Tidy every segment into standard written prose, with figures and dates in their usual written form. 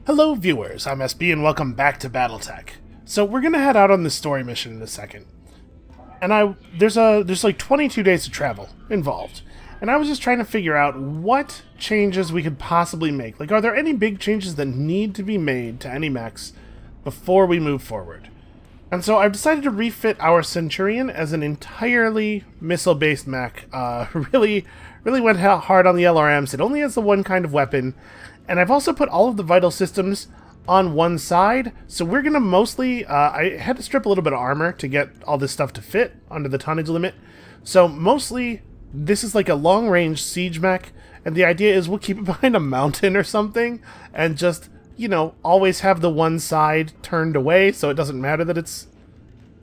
Hello viewers, I'm SB and welcome back to BattleTech. So we're gonna head out on this story mission in a second. And there's like 22 days of travel involved. And I was just trying to figure out what changes we could possibly make. Like, are there any big changes that need to be made to any mechs before we move forward? And so I've decided to refit our Centurion as an entirely missile-based mech. Really went hard on the LRMs. It only has the one kind of weapon. And I've also put all of the vital systems on one side, so we're going to mostly... I had to strip a little bit of armor to get all this stuff to fit under the tonnage limit. So mostly, this is like a long-range siege mech, and the idea is we'll keep it behind a mountain or something, and just, you know, always have the one side turned away, so it doesn't matter that it's...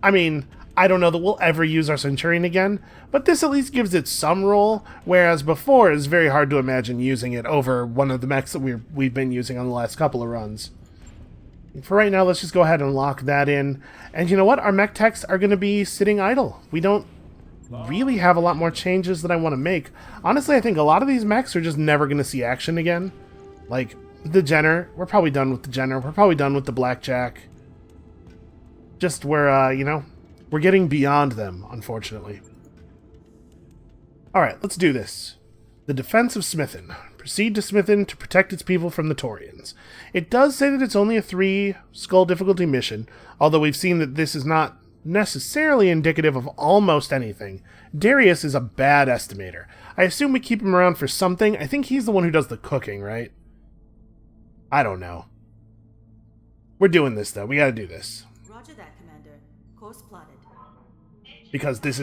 I mean, I don't know that we'll ever use our Centurion again, but this at least gives it some role, whereas before it's very hard to imagine using it over one of the mechs that we've been using on the last couple of runs. For right now, let's just go ahead and lock that in. And you know what? Our mech techs are going to be sitting idle. We don't really have a lot more changes that I want to make. Honestly, I think a lot of these mechs are just never going to see action again. Like, the Jenner. We're probably done with the Jenner. We're probably done with the Blackjack. Just where, you know... We're getting beyond them, unfortunately. Alright, let's do this. The defense of Smithon. Proceed to Smithon to protect its people from the Taurians. It does say that it's only a 3-skull difficulty mission, although we've seen that this is not necessarily indicative of almost anything. Darius is a bad estimator. I assume we keep him around for something. I think he's the one who does the cooking, right? I don't know. We're doing this, though. We gotta do this. Roger that, Commander. Course plotted. Because this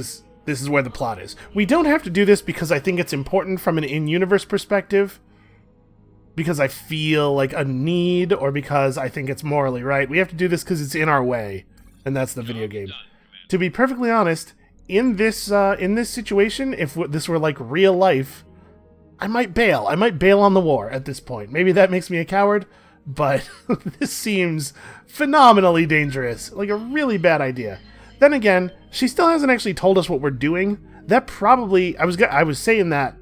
is where the plot is. We don't have to do this because I think it's important from an in-universe perspective. Because I feel like a need, or because I think it's morally right. We have to do this because it's in our way. And that's the video game. To be perfectly honest, in this situation, if this were like real life, I might bail. I might bail on the war at this point. Maybe that makes me a coward, but this seems phenomenally dangerous. Like a really bad idea. Then again, she still hasn't actually told us what we're doing. That probably... I was saying that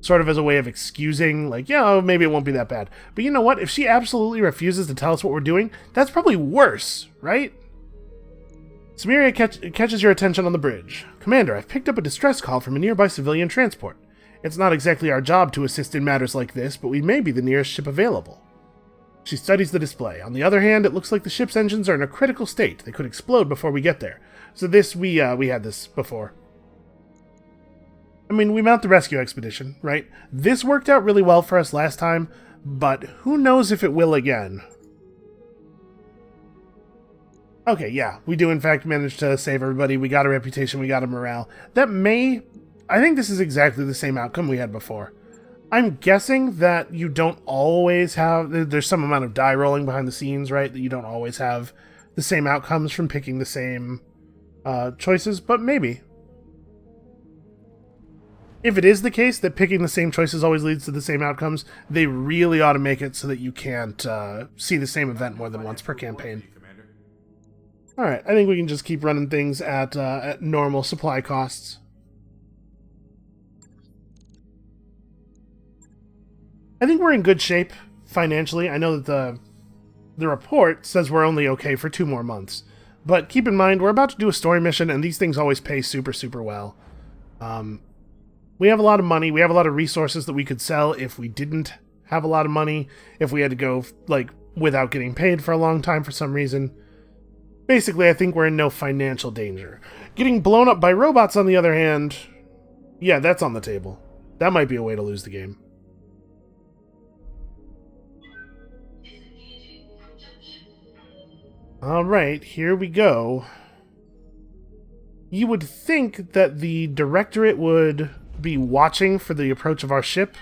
sort of as a way of excusing, like, yeah, maybe it won't be that bad. But you know what? If she absolutely refuses to tell us what we're doing, that's probably worse, right? Samaria catches your attention on the bridge. Commander, I've picked up a distress call from a nearby civilian transport. It's not exactly our job to assist in matters like this, but we may be the nearest ship available. She studies the display. On the other hand, it looks like the ship's engines are in a critical state. They could explode before we get there. So this, we had this before. I mean, we mount the rescue expedition, right? This worked out really well for us last time, but who knows if it will again. Okay, yeah, we do in fact manage to save everybody. We got a reputation, we got a morale. That may... I think this is exactly the same outcome we had before. I'm guessing that you don't always have... There's some amount of die rolling behind the scenes, right? That you don't always have the same outcomes from picking the same choices, but maybe. If it is the case that picking the same choices always leads to the same outcomes, they really ought to make it so that you can't see the same event more than once per campaign. Alright, I think we can just keep running things at normal supply costs. I think we're in good shape financially. I know that the report says we're only okay for 2 more months. But keep in mind, we're about to do a story mission, and these things always pay super, super well. We have a lot of money. We have a lot of resources that we could sell if we didn't have a lot of money. If we had to go, like, without getting paid for a long time for some reason. Basically, I think we're in no financial danger. Getting blown up by robots, on the other hand, yeah, that's on the table. That might be a way to lose the game. Alright, here we go. You would think that the Directorate would be watching for the approach of our ship.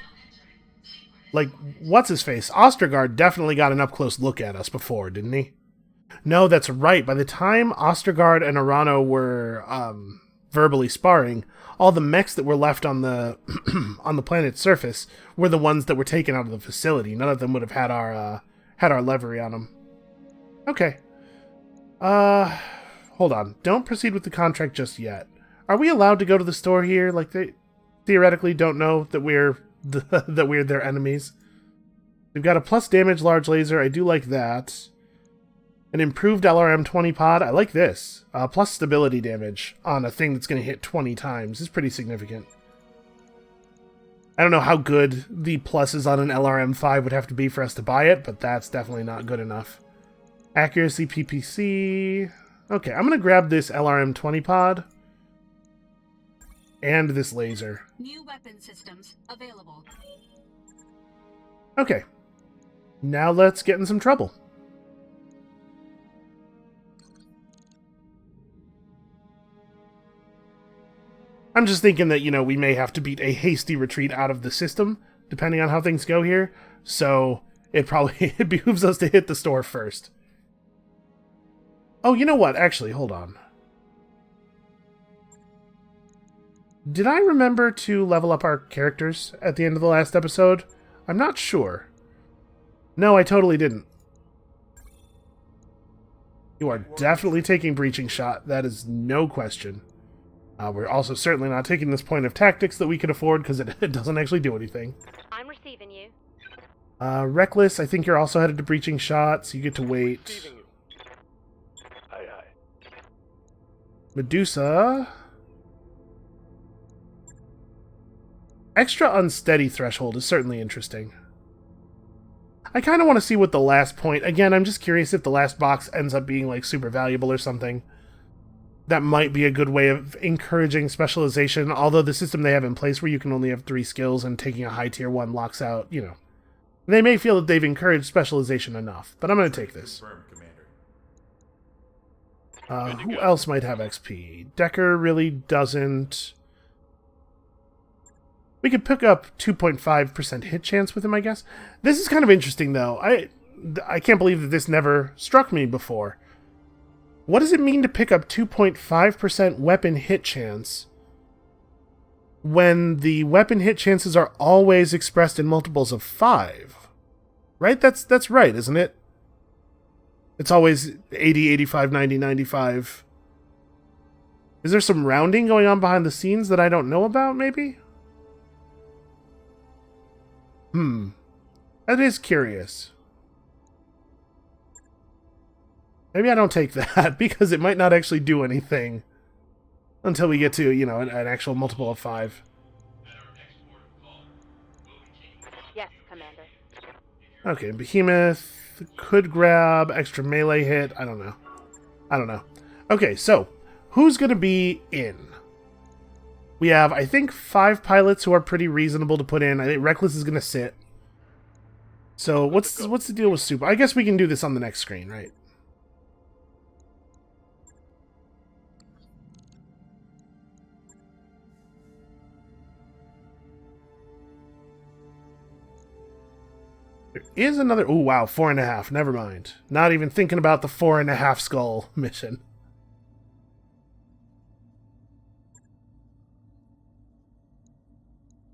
Like, what's-his-face? Ostergaard definitely got an up-close look at us before, didn't he? No, that's right. By the time Ostergaard and Arano were verbally sparring, all the mechs that were left on the on the planet's surface were the ones that were taken out of the facility. None of them would have had our livery on them. Okay. Hold on. Don't proceed with the contract just yet. Are we allowed to go to the store here? Like, they theoretically don't know that we're that we're their enemies. We've got a plus damage large laser. I do like that. An improved LRM 20 pod. I like this. Plus stability damage on a thing that's going to hit 20 times is pretty significant. I don't know how good the pluses on an LRM 5 would have to be for us to buy it, but that's definitely not good enough. Accuracy PPC. Okay, I'm going to grab this LRM 20 pod. And this laser. New weapon systems available. Okay. Now let's get in some trouble. I'm just thinking that, you know, we may have to beat a hasty retreat out of the system, depending on how things go here. So it probably it behooves us to hit the store first. Oh, you know what? Actually, hold on. Did I remember to level up our characters at the end of the last episode? I'm not sure. No, I totally didn't. You are definitely taking Breaching Shot. That is no question. We're also certainly not taking this point of tactics that we could afford because it doesn't actually do anything. I'm receiving you. Reckless, I think you're also headed to Breaching Shot, so you get to wait. Aye, aye. Medusa. Extra unsteady threshold is certainly interesting. I kind of want to see what the last point... Again, I'm just curious if the last box ends up being like super valuable or something. That might be a good way of encouraging specialization, although the system they have in place where you can only have 3 skills and taking a high tier 1 locks out, you know. They may feel that they've encouraged specialization enough, but I'm going to take this. Who else might have XP? Decker really doesn't. We could pick up 2.5% hit chance with him, I guess. This is kind of interesting, though. I can't believe that this never struck me before. What does it mean to pick up 2.5% weapon hit chance when the weapon hit chances are always expressed in multiples of 5? Right? That's right, isn't it? It's always 80, 85, 90, 95. Is there some rounding going on behind the scenes that I don't know about, maybe? That is curious. Maybe I don't take that, because it might not actually do anything until we get to, you know, an actual multiple of 5. Yes, Commander. Okay, Behemoth could grab extra melee hit. I don't know. Okay, so, who's going to be in? We have, I think, 5 pilots who are pretty reasonable to put in. I think Reckless is going to sit. So, what's the deal with Super? I guess we can do this on the next screen, right? There is another... Oh, wow, 4.5. Never mind. Not even thinking about the 4.5 skull mission.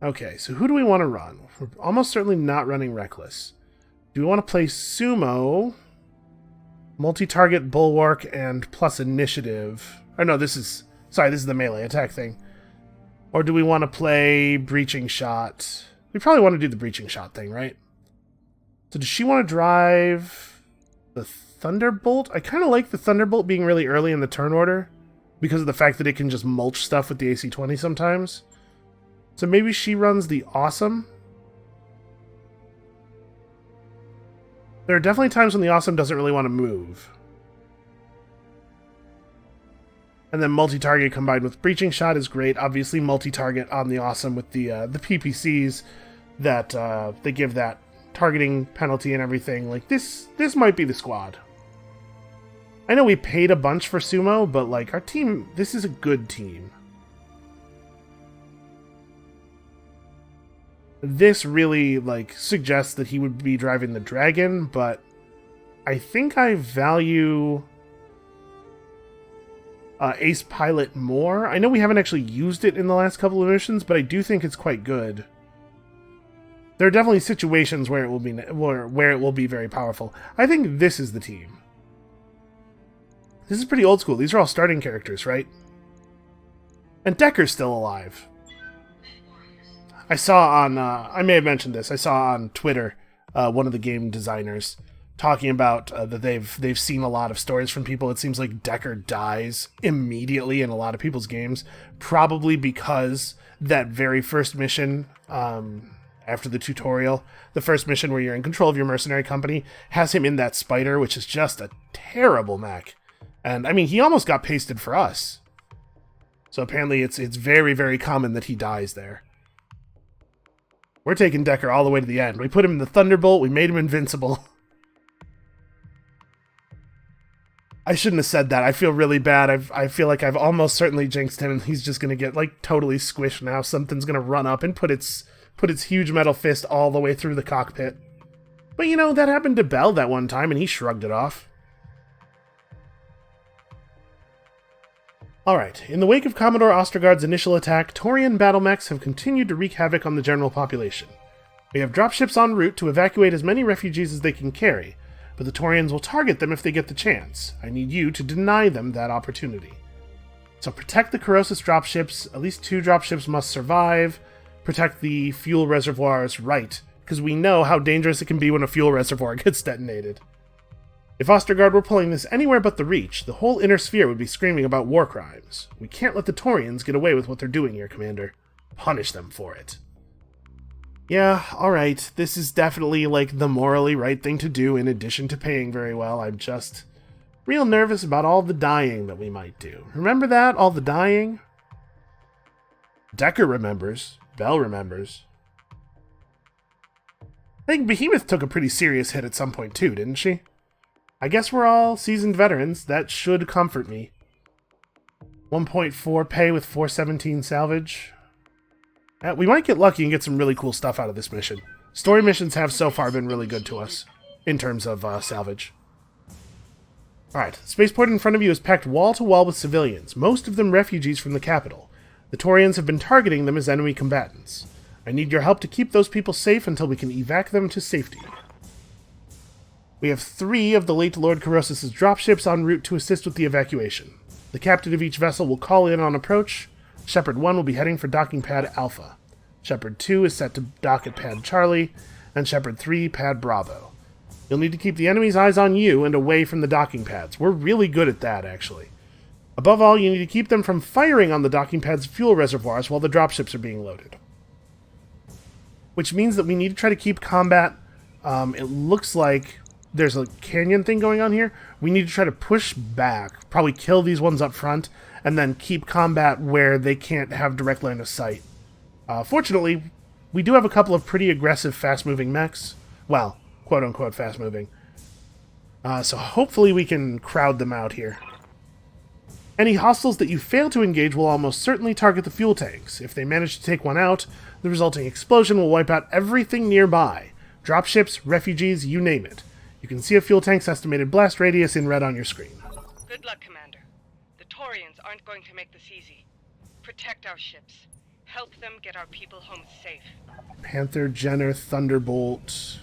Okay, so who do we want to run? We're almost certainly not running Reckless. Do we want to play Sumo, multi-target Bulwark, and plus Initiative? Oh, no, this is... Sorry, this is the melee attack thing. Or do we want to play Breaching Shot? We probably want to do the Breaching Shot thing, right? So does she want to drive the Thunderbolt? I kind of like the Thunderbolt being really early in the turn order because of the fact that it can just mulch stuff with the AC-20 sometimes. So maybe she runs the Awesome. There are definitely times when the Awesome doesn't really want to move. And then multi-target combined with Breaching Shot is great. Obviously multi-target on the Awesome with the PPCs that they give that targeting penalty and everything. Like, this might be the squad. I know we paid a bunch for Sumo, but like, our team, this is a good team. This really, like, suggests that he would be driving the Dragon, but I think I value Ace Pilot more. I know we haven't actually used it in the last couple of missions, but I do think it's quite good. There are definitely situations where it will be where it will be very powerful. I think this is the team. This is pretty old school. These are all starting characters, right? And Decker's still alive. I saw on, I may have mentioned this, I saw on Twitter, one of the game designers, talking about that they've seen a lot of stories from people. It seems like Decker dies immediately in a lot of people's games, probably because that very first mission, after the tutorial, the first mission where you're in control of your mercenary company, has him in that spider, which is just a terrible mech. And, I mean, he almost got pasted for us. So apparently it's very, very common that he dies there. We're taking Decker all the way to the end. We put him in the Thunderbolt, we made him invincible. I shouldn't have said that. I feel really bad. I feel like I've almost certainly jinxed him, and he's just going to get, like, totally squished now. Something's going to run up and put its huge metal fist all the way through the cockpit. But, you know, that happened to Bell that one time, and he shrugged it off. Alright, in the wake of Commodore Ostergaard's initial attack, Taurian battle mechs have continued to wreak havoc on the general population. We have dropships en route to evacuate as many refugees as they can carry, but the Taurians will target them if they get the chance. I need you to deny them that opportunity. So protect the Coriolis dropships. At least 2 dropships must survive. Protect the fuel reservoirs, right, because we know how dangerous it can be when a fuel reservoir gets detonated. If Ostergaard were pulling this anywhere but the Reach, the whole inner sphere would be screaming about war crimes. We can't let the Taurians get away with what they're doing here, Commander. Punish them for it. Yeah, alright, this is definitely, like, the morally right thing to do in addition to paying very well. I'm just real nervous about all the dying that we might do. Remember that? All the dying? Decker remembers. Bell remembers. I think Behemoth took a pretty serious hit at some point too, didn't she? I guess we're all seasoned veterans. That should comfort me. 1.4 pay with 417 salvage. We might get lucky and get some really cool stuff out of this mission. Story missions have so far been really good to us in terms of salvage. Alright, the spaceport in front of you is packed wall to wall with civilians, most of them refugees from the capital. The Taurians have been targeting them as enemy combatants. I need your help to keep those people safe until we can evac them to safety. We have 3 of the late Lord Coriolis' dropships en route to assist with the evacuation. The captain of each vessel will call in on approach. Shepard 1 will be heading for docking pad Alpha. Shepard 2 is set to dock at pad Charlie, and Shepard 3 pad Bravo. You'll need to keep the enemy's eyes on you and away from the docking pads. We're really good at that, actually. Above all, you need to keep them from firing on the docking pad's fuel reservoirs while the dropships are being loaded. Which means that we need to try to keep combat. It looks like there's a canyon thing going on here. We need to try to push back, probably kill these ones up front, and then keep combat where they can't have direct line of sight. Fortunately, we do have a couple of pretty aggressive, fast-moving mechs. Well, quote-unquote fast-moving. So hopefully we can crowd them out here. Any hostiles that you fail to engage will almost certainly target the fuel tanks. If they manage to take one out, the resulting explosion will wipe out everything nearby. Dropships, refugees, you name it. You can see a fuel tank's estimated blast radius in red on your screen. Good luck, Commander. The Taurians aren't going to make this easy. Protect our ships. Help them get our people home safe. Panther, Jenner, Thunderbolt,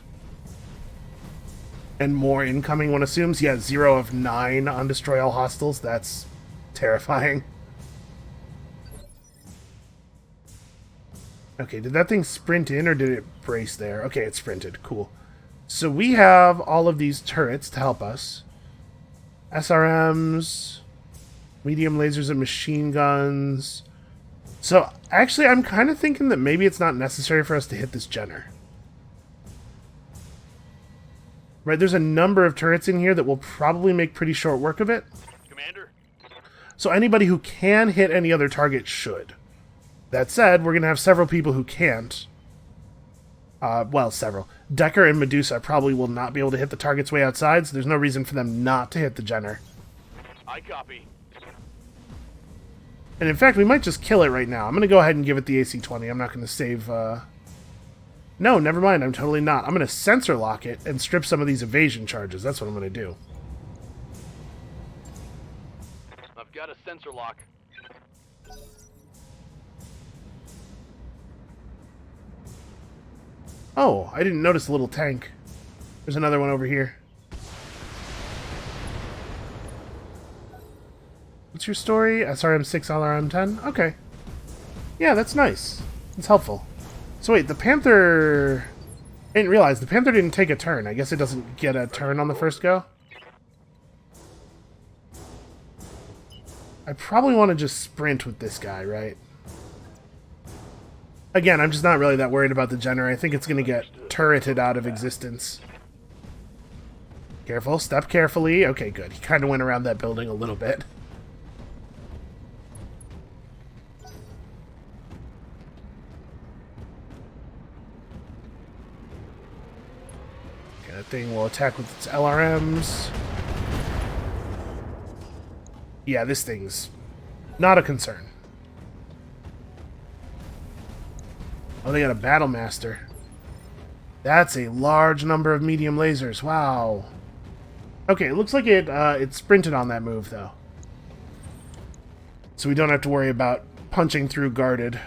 and more incoming, one assumes. Yeah, 0 of 9 on destroy all hostiles. That's terrifying. Okay, did that thing sprint in or did it brace there? Okay, it sprinted. Cool. So we have all of these turrets to help us. SRMs, medium lasers and machine guns. So actually, I'm kind of thinking that maybe it's not necessary for us to hit this Jenner. Right, there's a number of turrets in here that will probably make pretty short work of it. Commander? So anybody who can hit any other target should. That said, we're going to have several people who can't. Well, several. Decker and Medusa probably will not be able to hit the targets way outside, so there's no reason for them not to hit the Jenner. I copy. And in fact, we might just kill it right now. I'm going to go ahead and give it the AC-20. I'm not going to save... No, never mind. I'm totally not. I'm going to sensor lock it and strip some of these evasion charges. That's what I'm going to do. I've got a sensor lock. Oh, I didn't notice the little tank. There's another one over here. What's your story? SRM-6, LRM-10? Okay. Yeah, that's nice. It's helpful. So wait, the Panther... I didn't realize the Panther didn't take a turn. I guess it doesn't get a turn on the first go. I probably want to just sprint with this guy, right? Again, I'm just not really that worried about the Jenner. I think it's going to get turreted out of existence. Careful, step carefully. Okay, good. He kind of went around that building a little bit. Okay, that thing will attack with its LRMs. Yeah, this thing's not a concern. Oh, they got a Battle Master. That's a large number of medium lasers. Wow. Okay, it looks like it sprinted on that move, though. So we don't have to worry about punching through guarded.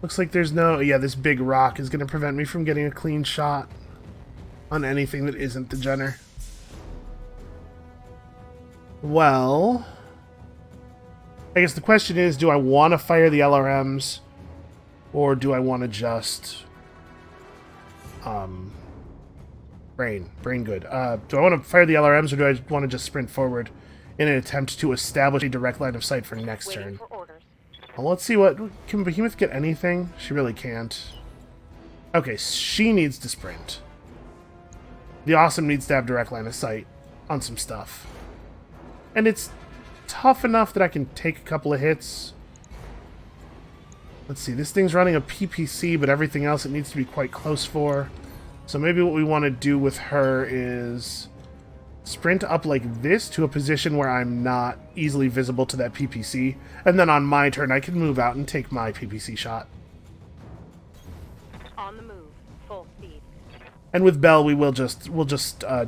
Looks like there's no... Yeah, this big rock is going to prevent me from getting a clean shot on anything that isn't the Jenner. Well... I guess the question is, do I want to fire the LRMs, or do I want to just, brain good. Do I want to fire the LRMs, or do I want to just sprint forward in an attempt to establish a direct line of sight for next turn? For orders. Well, let's see what, can Behemoth get anything? She really can't. Okay, she needs to sprint. The Awesome needs to have direct line of sight on some stuff. And it's tough enough that I can take a couple of hits. Let's see, this thing's running a PPC, but everything else it needs to be quite close for. So maybe what we want to do with her is sprint up like this to a position where I'm not easily visible to that PPC, and then on my turn I can move out and take my PPC shot. On the move. Full speed. And with Bell, we'll just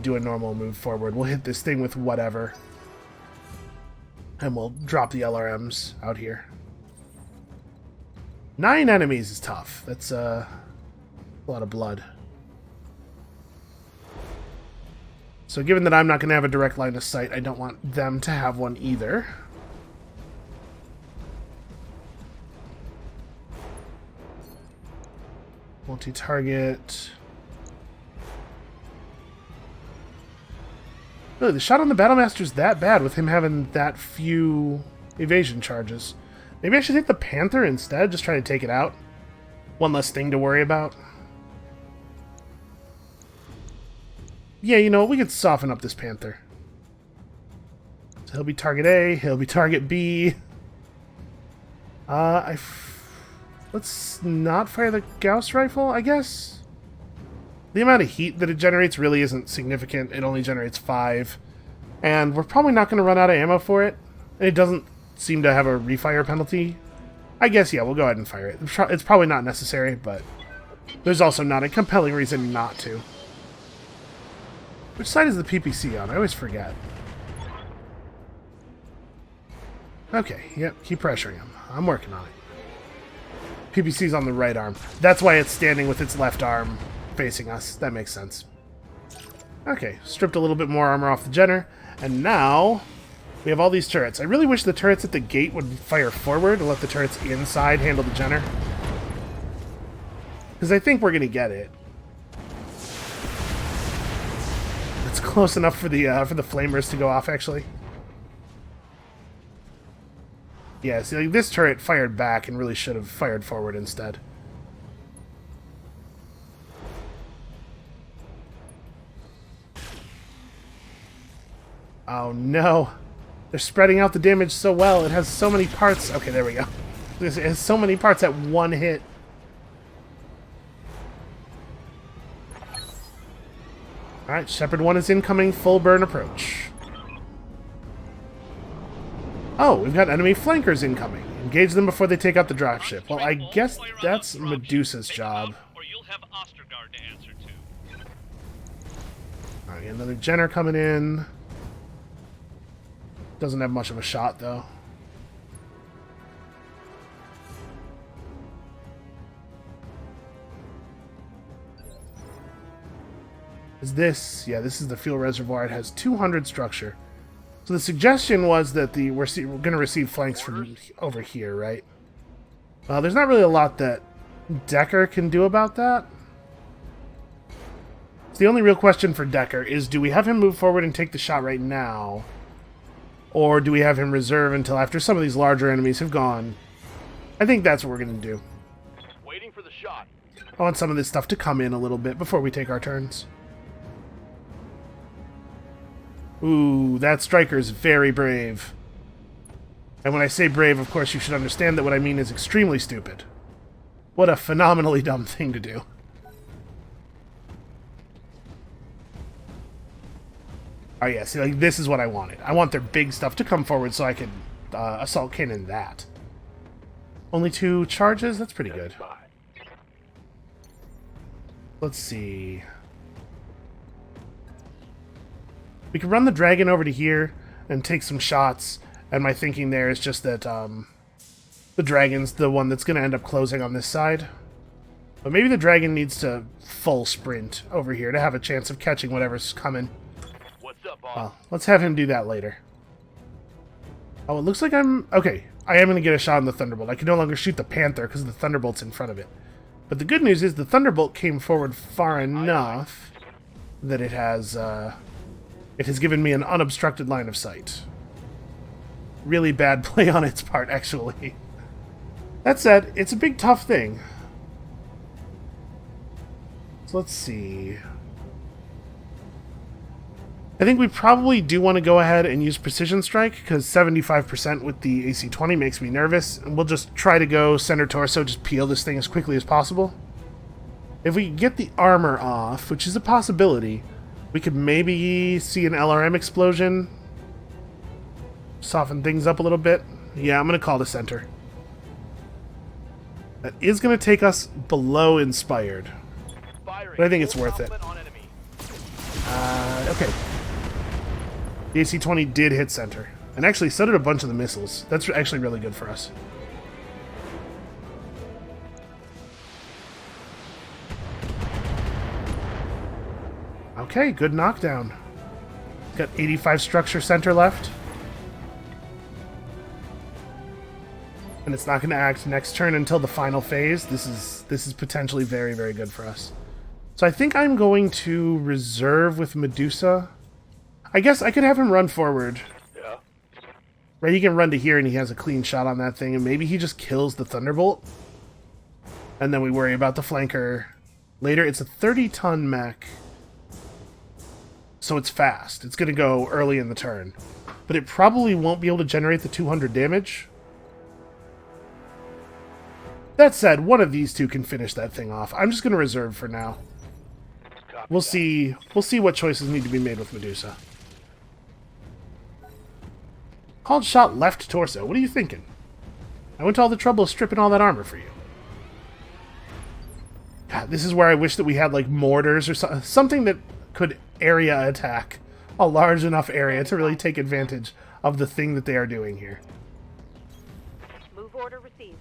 do a normal move forward. We'll hit this thing with whatever. And we'll drop the LRMs out here. 9 enemies is tough. That's a lot of blood. So given that I'm not going to have a direct line of sight, I don't want them to have one either. Multi-target. Really, the shot on the Battlemaster's that bad with him having that few evasion charges. Maybe I should hit the Panther instead, just try to take it out. One less thing to worry about. Yeah, you know, we could soften up this Panther. So he'll be target A, he'll be target B. Let's not fire the Gauss rifle, I guess. The amount of heat that it generates really isn't significant. It only generates 5. And we're probably not going to run out of ammo for it. And it doesn't seem to have a refire penalty. I guess, yeah, we'll go ahead and fire it. It's probably not necessary, but there's also not a compelling reason not to. Which side is the PPC on? I always forget. Okay, yep, keep pressuring him. I'm working on it. PPC's on the right arm. That's why it's standing with its left arm facing us. That makes sense. Okay, stripped a little bit more armor off the Jenner, and now we have all these turrets. I really wish the turrets at the gate would fire forward and let the turrets inside handle the Jenner, because I think we're going to get it. It's close enough for the flamers to go off, actually. Yeah, see, like, this turret fired back and really should have fired forward instead. Oh no. They're spreading out the damage so well. It has so many parts. Okay, there we go. It has so many parts at one hit. Alright, Shepard 1 is incoming. Full burn approach. Oh, we've got enemy flankers incoming. Engage them before they take out the dropship. Well, I guess that's Medusa's job. Alright, another Jenner coming in. Doesn't have much of a shot, though. Is this? Yeah, this is the fuel reservoir. It has 200 structure. So the suggestion was that we're going to receive flanks from over here, right? Well, there's not really a lot that Decker can do about that? The only real question for Decker is, do we have him move forward and take the shot right now? Or do we have him reserve until after some of these larger enemies have gone? I think that's what we're going to do. Waiting for the shot. I want some of this stuff to come in a little bit before we take our turns. Ooh, that striker's very brave. And when I say brave, of course, you should understand that what I mean is extremely stupid. What a phenomenally dumb thing to do. Oh yeah, see, like, this is what I wanted. I want their big stuff to come forward so I can assault cannon that. Only 2 charges? That's pretty good. Let's see. We can run the dragon over to here and take some shots, and my thinking there is just that the dragon's the one that's going to end up closing on this side. But maybe the dragon needs to full sprint over here to have a chance of catching whatever's coming. What's up, boss? Well, let's have him do that later. Oh, it looks like I'm... Okay, I am going to get a shot on the Thunderbolt. I can no longer shoot the Panther because the Thunderbolt's in front of it. But the good news is the Thunderbolt came forward far enough that it has given me an unobstructed line of sight. Really bad play on its part, actually. That said, it's a big tough thing. So let's see. I think we probably do want to go ahead and use Precision Strike, because 75% with the AC-20 makes me nervous, and we'll just try to go center torso, just peel this thing as quickly as possible. If we get the armor off, which is a possibility, we could maybe see an LRM explosion. Soften things up a little bit. Yeah, I'm going to call the center. That is going to take us below Inspired. But I think it's worth it. Okay. The AC-20 did hit center. And actually, so did a bunch of the missiles. That's actually really good for us. Okay, good knockdown. Got 85 structure center left. And it's not going to act next turn until the final phase. This is potentially very, very good for us. So I think I'm going to reserve with Medusa. I guess I could have him run forward. Yeah. Right, he can run to here and he has a clean shot on that thing, and maybe he just kills the Thunderbolt. And then we worry about the flanker later. It's a 30-ton mech. So it's fast. It's going to go early in the turn. But it probably won't be able to generate the 200 damage. That said, one of these two can finish that thing off. I'm just going to reserve for now. We'll see what choices need to be made with Medusa. Called shot left torso. What are you thinking? I went to all the trouble of stripping all that armor for you. God, this is where I wish that we had, like, mortars or something that could area attack a large enough area to really take advantage of the thing that they are doing here. Move order received.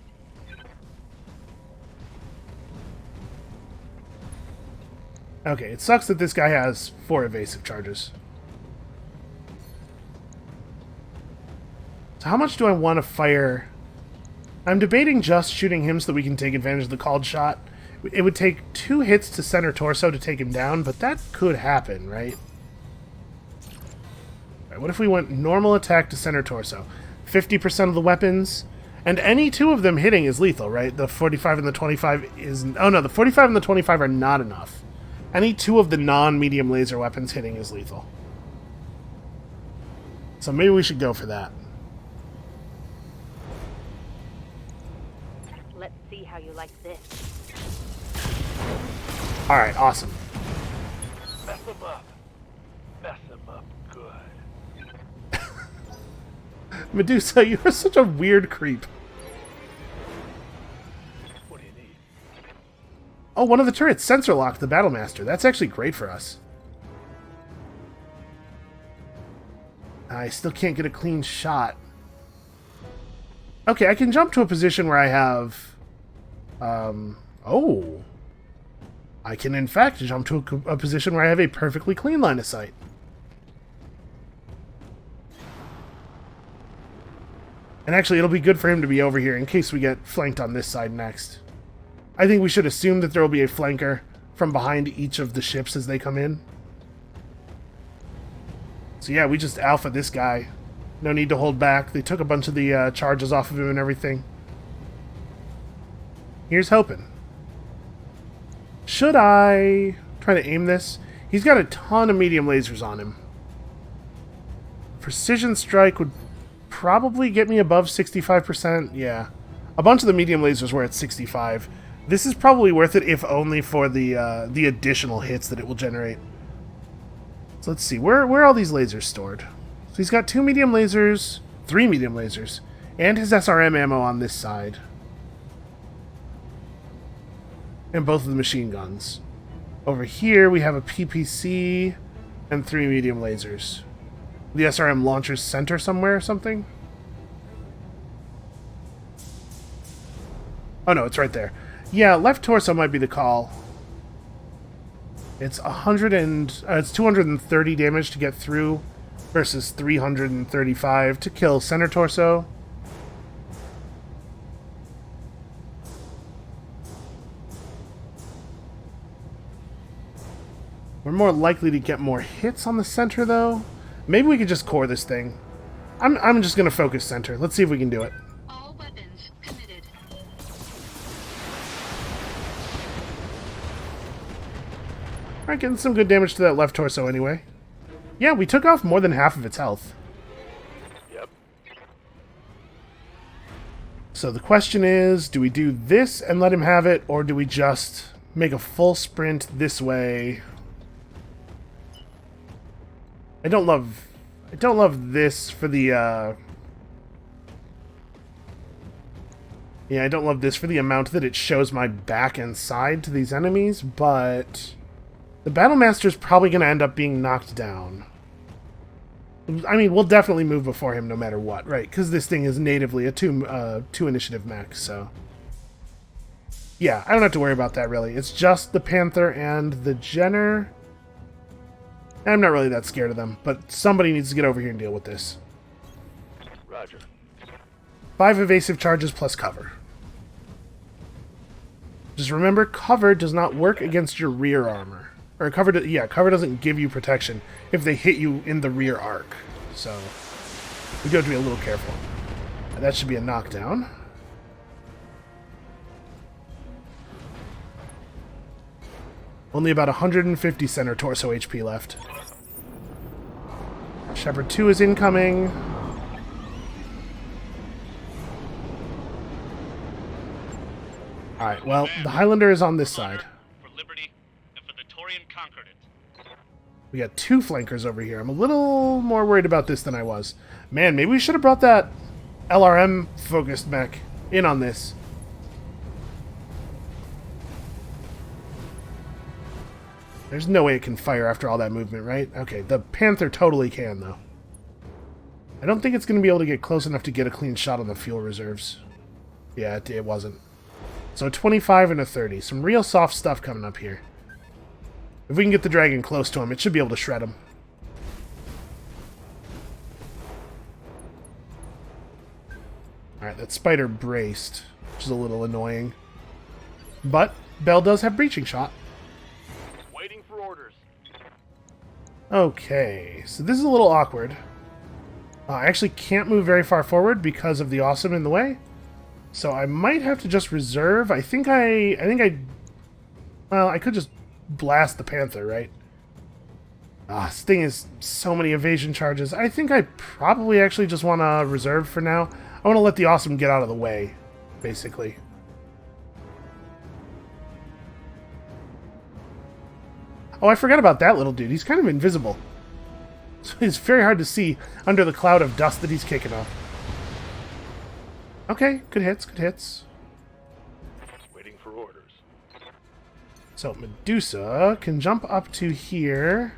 Okay, it sucks that this guy has 4 evasive charges. So how much do I want to fire? I'm debating just shooting him so that we can take advantage of the called shot. It would take 2 hits to center torso to take him down, but that could happen, right? Alright, what if we went normal attack to center torso? 50% of the weapons, and any 2 of them hitting is lethal, right? The 45 and the 25 is... Oh no, the 45 and the 25 are not enough. Any 2 of the non-medium laser weapons hitting is lethal. So maybe we should go for that. Let's see how you like this. Alright, awesome. Mess them up. Mess them up good. Medusa, you are such a weird creep. What do you need? Oh, one of the turrets sensor locked the Battlemaster. That's actually great for us. I still can't get a clean shot. Okay, I can jump to a position where I have... Oh. I can, in fact, jump to a position where I have a perfectly clean line of sight. And actually, it'll be good for him to be over here in case we get flanked on this side next. I think we should assume that there will be a flanker from behind each of the ships as they come in. So yeah, we just alpha this guy. No need to hold back. They took a bunch of the charges off of him and everything. Here's hoping. Should I try to aim this? He's got a ton of medium lasers on him. Precision strike would probably get me above 65%. Yeah. A bunch of the medium lasers were at 65. This is probably worth it, if only for the additional hits that it will generate. So let's see. Where are all these lasers stored? So he's got 2 medium lasers, 3 medium lasers, and his SRM ammo on this side. And both of the machine guns. Over here we have a PPC and 3 medium lasers. The SRM launcher's center somewhere or something? Oh no, it's right there. Yeah, left torso might be the call. It's 230 damage to get through versus 335 to kill center torso. We're more likely to get more hits on the center, though. Maybe we could just core this thing. I'm just going to focus center. Let's see if we can do it. All weapons committed. Alright, getting some good damage to that left torso anyway. Yeah, we took off more than half of its health. Yep. So the question is, do we do this and let him have it, or do we just make a full sprint this way? I don't love this for the yeah, I don't love this for the amount that it shows my back and side to these enemies, but the Battlemaster's probably going to end up being knocked down. I mean, we'll definitely move before him no matter what, right? Because this thing is natively a two initiative mech, so yeah, I don't have to worry about that really. It's just the Panther and the Jenner. I'm not really that scared of them, but somebody needs to get over here and deal with this. Roger. 5 evasive charges plus cover. Just remember, cover does not work against your rear armor. Or cover doesn't give you protection if they hit you in the rear arc. So, we do have to be a little careful. That should be a knockdown. Only about 150 center torso HP left. Shepard 2 is incoming. Alright, well, the Highlander is on this side. For liberty and for the Torian conquered it. We got 2 flankers over here. I'm a little more worried about this than I was. Man, maybe we should have brought that LRM-focused mech in on this. There's no way it can fire after all that movement, right? Okay, the Panther totally can, though. I don't think it's going to be able to get close enough to get a clean shot on the fuel reserves. Yeah, it wasn't. So 25 and a 30. Some real soft stuff coming up here. If we can get the dragon close to him, it should be able to shred him. Alright, that spider braced, which is a little annoying. But Bell does have breaching shot. Waiting for orders. Okay, so this is a little awkward. I actually can't move very far forward because of the awesome in the way. So I might have to just reserve. I think I could just blast the Panther, right? This thing is so many evasion charges. I think I probably actually just want to reserve for now. I want to let the awesome get out of the way, basically. Oh, I forgot about that little dude. He's kind of invisible. So it's very hard to see under the cloud of dust that he's kicking up. Okay, good hits, good hits. Waiting for orders. So Medusa can jump up to here.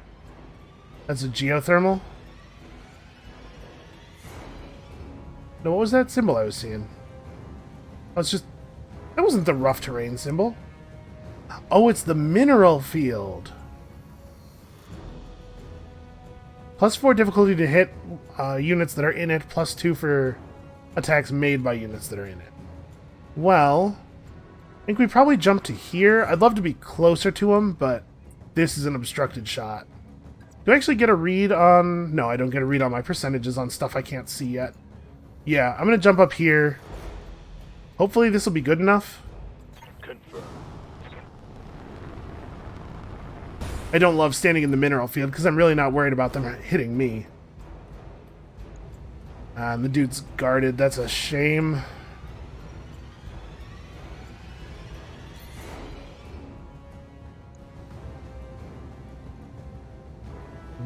That's a geothermal. No, what was that symbol I was seeing? Oh, it's just... That wasn't the rough terrain symbol. Oh, it's the mineral field. +4 difficulty to hit units that are in it, +2 for attacks made by units that are in it. Well, I think we probably jump to here. I'd love to be closer to him, but this is an obstructed shot. Do I actually get a read on... No, I don't get a read on my percentages on stuff I can't see yet. Yeah, I'm going to jump up here. Hopefully this will be good enough. Confirmed. I don't love standing in the mineral field because I'm really not worried about them hitting me. And the dude's guarded. That's a shame.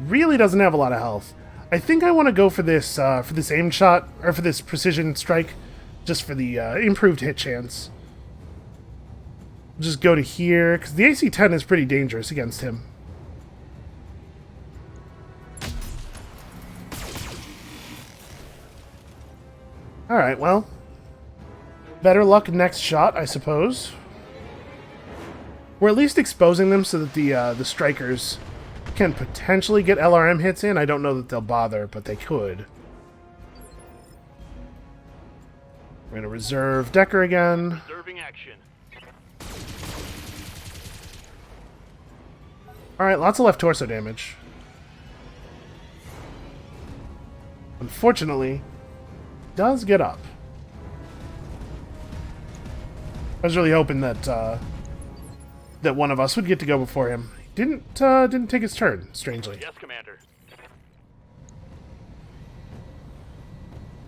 Really doesn't have a lot of health. I think I want to go for this aim shot, or for this precision strike, just for the improved hit chance. Just go to here, because the AC-10 is pretty dangerous against him. Alright, well. Better luck next shot, I suppose. We're at least exposing them so that the strikers can potentially get LRM hits in. I don't know that they'll bother, but they could. We're going to reserve Decker again. Reserving action. Alright, lots of left torso damage. Unfortunately, does get up. I was really hoping that that one of us would get to go before him. Didn't take his turn, strangely. Yes, Commander.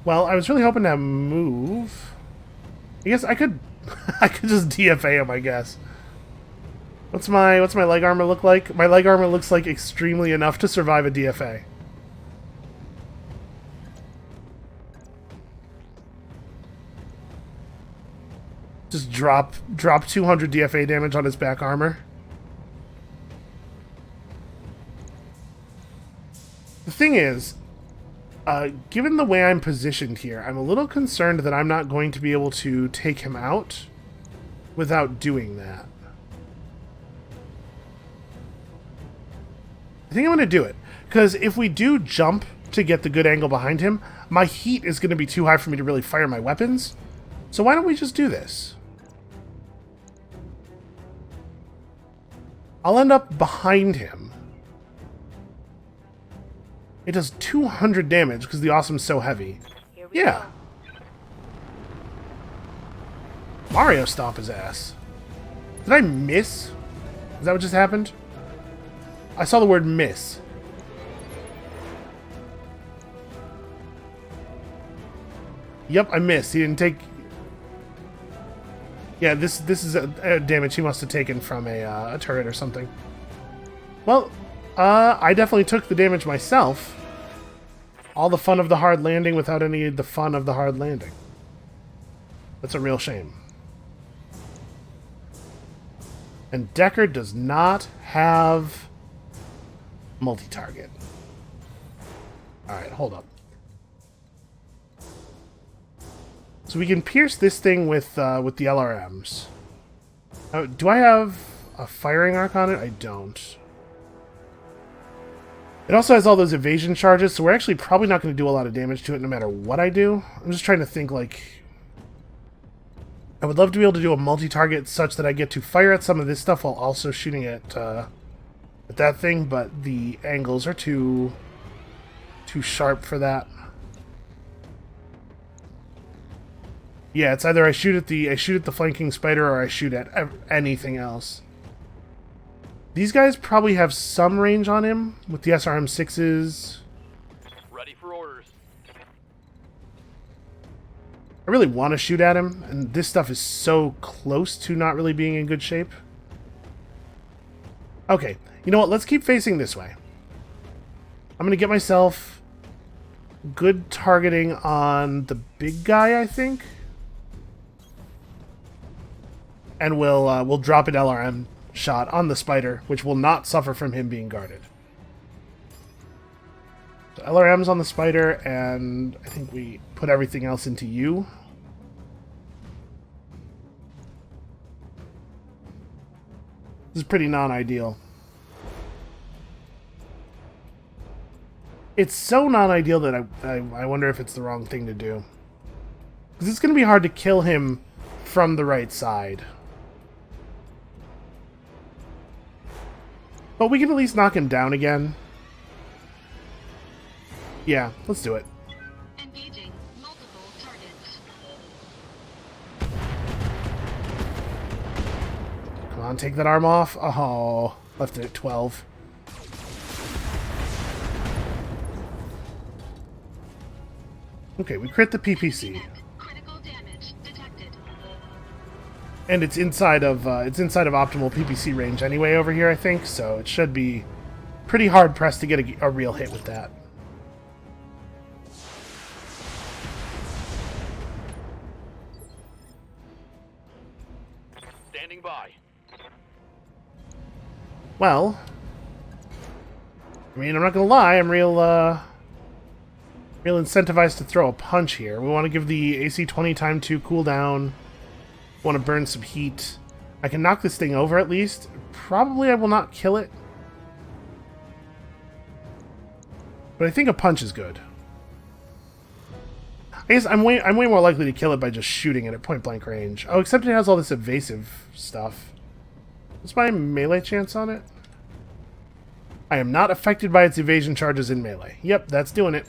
Well, I was really hoping to move. I guess I could I could just DFA him, I guess. What's my leg armor look like? My leg armor looks like extremely enough to survive a DFA. Just drop 200 DFA damage on his back armor. The thing is, given the way I'm positioned here, I'm a little concerned that I'm not going to be able to take him out without doing that. I think I'm going to do it, because if we do jump to get the good angle behind him, my heat is going to be too high for me to really fire my weapons. So why don't we just do this? I'll end up behind him. It does 200 damage because the awesome's so heavy. Yeah. Mario stomp his ass. Did I miss? Is that what just happened? I saw the word miss. Yep, I missed. He didn't take... Yeah, this is a damage he must have taken from a turret or something. Well, I definitely took the damage myself. All the fun of the hard landing without any of the fun of the hard landing. That's a real shame. And Decker does not have multi-target. Alright, hold up. So we can pierce this thing with the LRMs. Do I have a firing arc on it? I don't. It also has all those evasion charges, so we're actually probably not going to do a lot of damage to it no matter what I do. I'm just trying to think, like... I would love to be able to do a multi-target such that I get to fire at some of this stuff while also shooting at that thing, but the angles are too sharp for that. Yeah, it's either I shoot at the flanking spider or I shoot at anything else. These guys probably have some range on him with the SRM-6s. Ready for orders. I really want to shoot at him, and this stuff is so close to not really being in good shape. Okay, you know what? Let's keep facing this way. I'm going to get myself good targeting on the big guy, I think. And we'll drop an LRM shot on the spider, which will not suffer from him being guarded. So LRM's on the spider, and I think we put everything else into you. This is pretty non-ideal. It's so non-ideal that I wonder if it's the wrong thing to do. Because it's going to be hard to kill him from the right side. But we can at least knock him down again. Yeah, let's do it. Engaging multiple targets. Come on, take that arm off. Oh, left it at 12. Okay, we crit the PPC. Critical damage detected. And it's inside of optimal PPC range anyway over here, I think, so it should be pretty hard pressed to get a real hit with that. Standing by. Well, I mean, I'm not gonna lie, I'm real incentivized to throw a punch here. We want to give the AC 20 time to cool down. Want to burn some heat. I can knock this thing over at least. Probably I will not kill it. But I think a punch is good. I guess I'm way more likely to kill it by just shooting it at point blank range. Oh, except it has all this evasive stuff. What's my melee chance on it? I am not affected by its evasion charges in melee. Yep, that's doing it.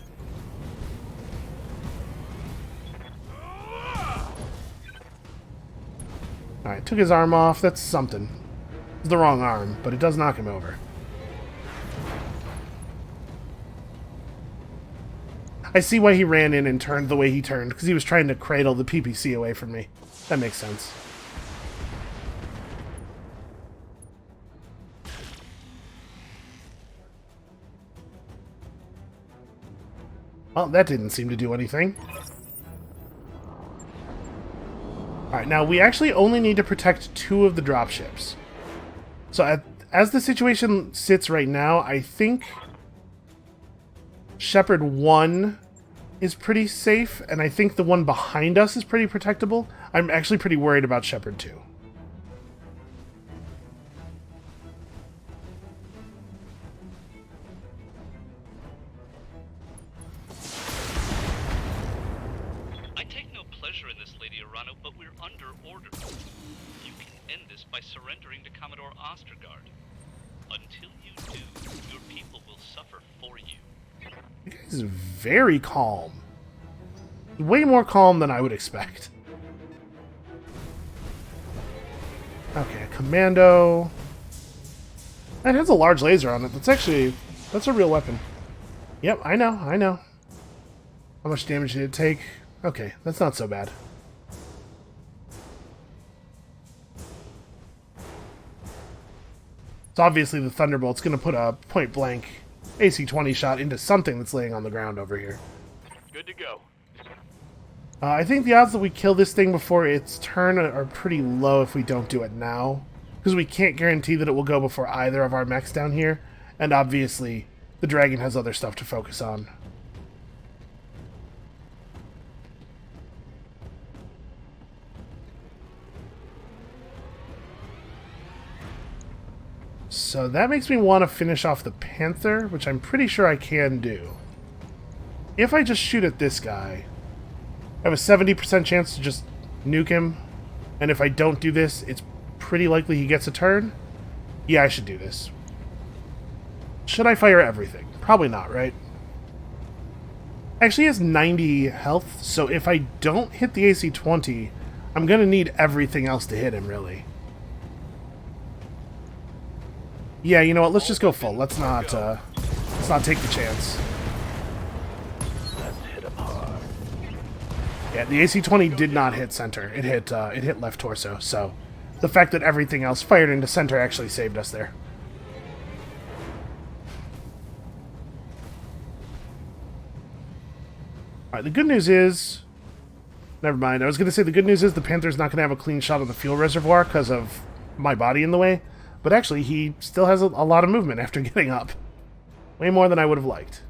Alright, took his arm off. That's something. It's the wrong arm, but it does knock him over. I see why he ran in and turned the way he turned, because he was trying to cradle the PPC away from me. That makes sense. Well, that didn't seem to do anything. Alright, now we actually only need to protect 2 of the dropships. So as the situation sits right now, I think Shepherd 1 is pretty safe, and I think the one behind us is pretty protectable. I'm actually pretty worried about Shepherd 2. I take no pleasure in this, Lady Arano, but we're under order. You can end this by surrendering to Commodore Ostergaard. Until you do, your people will suffer for you. You guys are very calm. Way more calm than I would expect. Okay, commando. That has a large laser on it. That's a real weapon. Yep, I know. How much damage did it take? Okay, that's not so bad. So obviously the Thunderbolt's going to put a point-blank AC-20 shot into something that's laying on the ground over here. Good to go. I think the odds that we kill this thing before its turn are pretty low if we don't do it now. Because we can't guarantee that it will go before either of our mechs down here. And obviously, the dragon has other stuff to focus on. So that makes me want to finish off the Panther, which I'm pretty sure I can do. If I just shoot at this guy, I have a 70% chance to just nuke him. And if I don't do this, it's pretty likely he gets a turn. Yeah, I should do this. Should I fire everything? Probably not, right? Actually, he has 90 health, so if I don't hit the AC-20, I'm going to need everything else to hit him, really. Yeah, you know what? Let's just go full. Let's not take the chance. Let's hit him hard. Yeah, the AC-20 did not hit center. It hit left torso. So, the fact that everything else fired into center actually saved us there. All right. The good news is, never mind. I was going to say the good news is the Panther's not going to have a clean shot on the fuel reservoir because of my body in the way. But actually, he still has a lot of movement after getting up. Way more than I would have liked.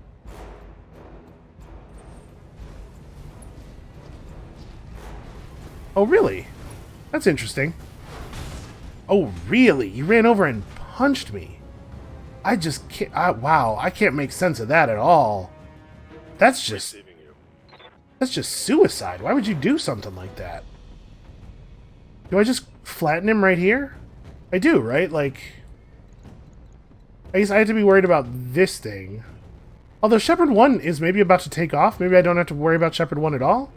Oh, really? That's interesting. Oh, really? You ran over and punched me. I just can't... wow, I can't make sense of that at all. That's just suicide. Why would you do something like that? Do I just flatten him right here? I do, right? Like... I guess I have to be worried about this thing. Although Shepherd 1 is maybe about to take off. Maybe I don't have to worry about Shepherd 1 at all.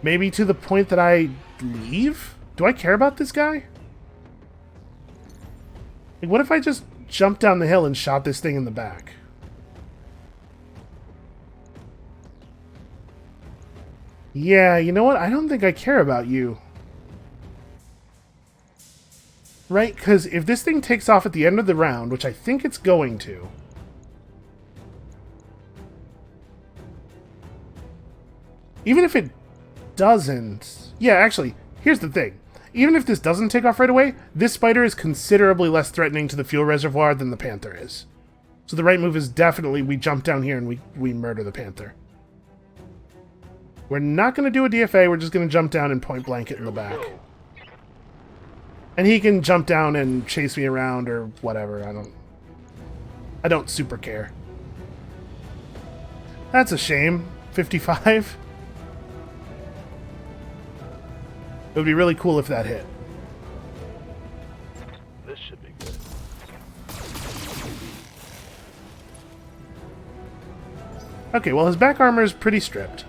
Maybe to the point that I leave? Do I care about this guy? Like, what if I just jumped down the hill and shot this thing in the back? Yeah, you know what? I don't think I care about you. Right? Because if this thing takes off at the end of the round, which I think it's going to... Even if it doesn't... Yeah, actually, here's the thing. Even if this doesn't take off right away, this spider is considerably less threatening to the fuel reservoir than the panther is. So the right move is definitely we jump down here and we murder the panther. We're not going to do a DFA, we're just going to jump down and point blank it in the back. And he can jump down and chase me around or whatever, I don't super care. That's a shame. 55? It would be really cool if that hit. This should be good. Okay, well his back armor is pretty stripped.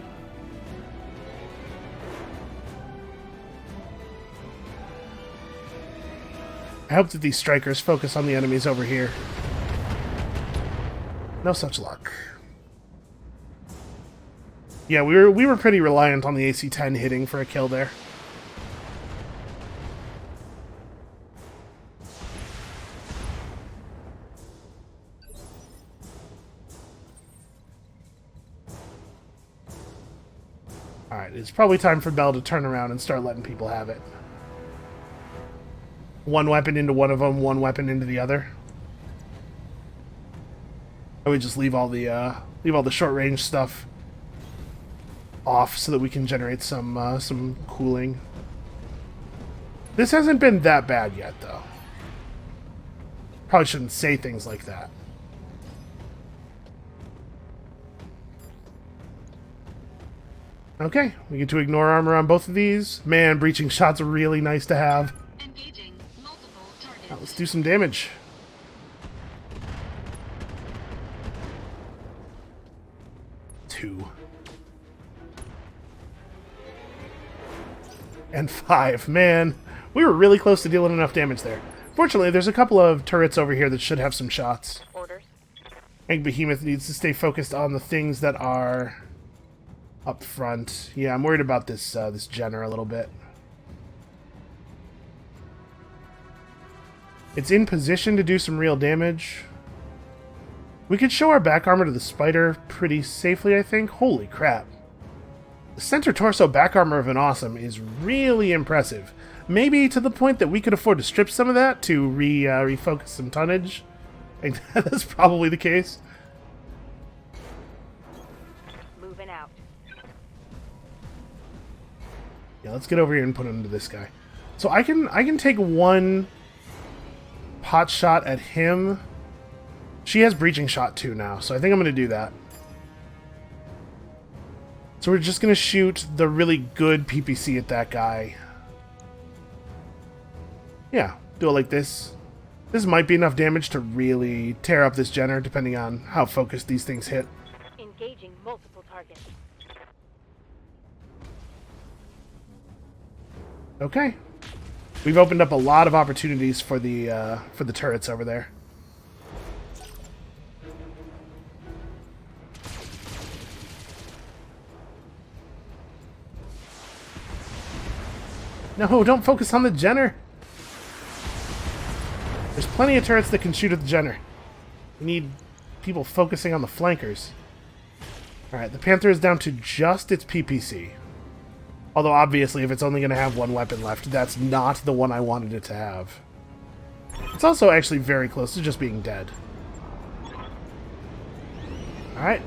I hope that these strikers focus on the enemies over here. No such luck. Yeah, we were pretty reliant on the AC-10 hitting for a kill there. Alright, it's probably time for Bell to turn around and start letting people have it. One weapon into one of them, one weapon into the other. I would just leave all the short range stuff off so that we can generate some cooling. This hasn't been that bad yet, though. Probably shouldn't say things like that. Okay, we get to ignore armor on both of these. Man, breaching shots are really nice to have. Engaging multiple targets. Now, let's do some damage. Two. And 5. Man, we were really close to dealing enough damage there. Fortunately, there's a couple of turrets over here that should have some shots. Orders. I think Behemoth needs to stay focused on the things that are up front. Yeah, I'm worried about this this Jenner a little bit. It's in position to do some real damage. We could show our back armor to the spider pretty safely, I think. Holy crap. The center torso back armor of an awesome is really impressive. Maybe to the point that we could afford to strip some of that to refocus some tonnage. I think that's probably the case. Moving out. Yeah, let's get over here and put it into this guy. So I can take one pot shot at him. She has breaching shot too now, so I think I'm going to do that. So we're just going to shoot the really good PPC at that guy. Yeah, do it like this. This might be enough damage to really tear up this Jenner, depending on how focused these things hit. Engaging multiple targets. Okay. We've opened up a lot of opportunities for the turrets over there. No, don't focus on the Jenner. There's plenty of turrets that can shoot at the Jenner. We need people focusing on the flankers. Alright, the Panther is down to just its PPC. Although, obviously, if it's only going to have one weapon left, that's not the one I wanted it to have. It's also actually very close to just being dead. Alright.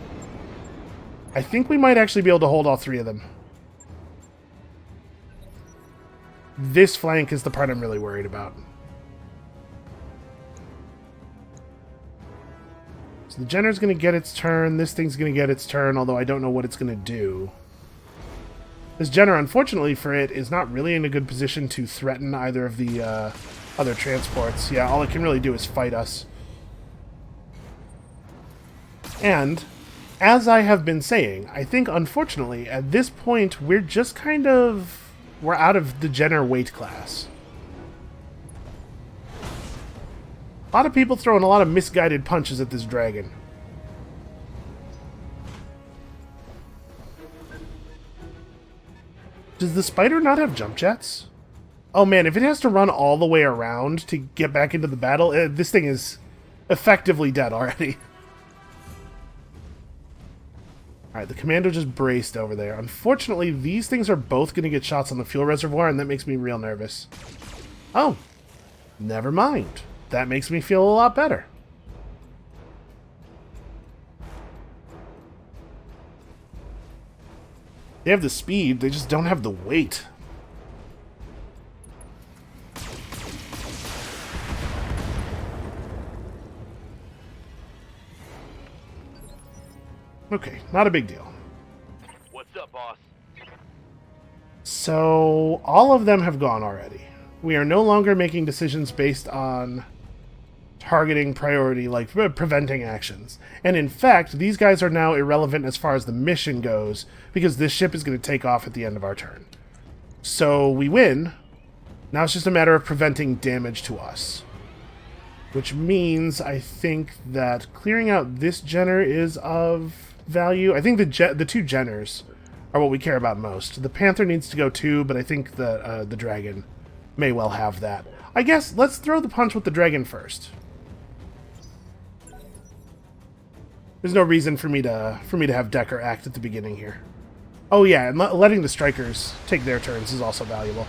I think we might actually be able to hold all three of them. This flank is the part I'm really worried about. So the Jenner's going to get its turn. This thing's going to get its turn, although I don't know what it's going to do. This Jenner, unfortunately for it, is not really in a good position to threaten either of the other transports. Yeah, all it can really do is fight us. And, as I have been saying, I think, unfortunately, at this point, we're just kind of... we're out of the Jenner weight class. A lot of people throwing a lot of misguided punches at this dragon. Does the spider not have jump jets? Oh man, if it has to run all the way around to get back into the battle, this thing is effectively dead already. Alright, the commando just braced over there. Unfortunately, these things are both going to get shots on the fuel reservoir, and that makes me real nervous. Oh, never mind. That makes me feel a lot better. They have the speed, they just don't have the weight. Okay, not a big deal. What's up, boss? So, all of them have gone already. We are no longer making decisions based on targeting priority, like preventing actions. And in fact, these guys are now irrelevant as far as the mission goes, because this ship is going to take off at the end of our turn. So, we win. Now it's just a matter of preventing damage to us. Which means, I think that clearing out this Jenner is of value. I think the two Jenners are what we care about most. The Panther needs to go too, but I think the Dragon may well have that. I guess let's throw the punch with the Dragon first. There's no reason for me to have Decker act at the beginning here. Oh yeah, and letting the Strikers take their turns is also valuable.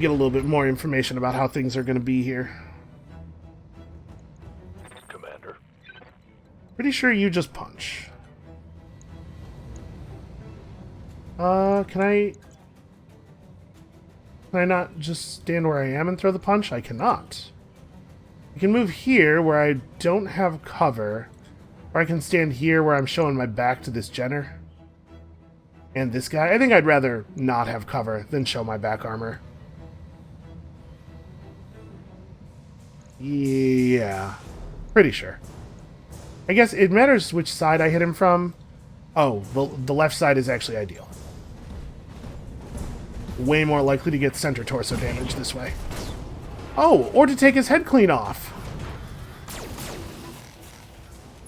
Get a little bit more information about how things are going to be here. Commander. Pretty sure you just punch. Can I not just stand where I am and throw the punch? I cannot. I can move here where I don't have cover, or I can stand here where I'm showing my back to this Jenner. And this guy. I think I'd rather not have cover than show my back armor. Yeah. Pretty sure. I guess it matters which side I hit him from. Oh, the left side is actually ideal. Way more likely to get center torso damage this way. Oh, or to take his head clean off.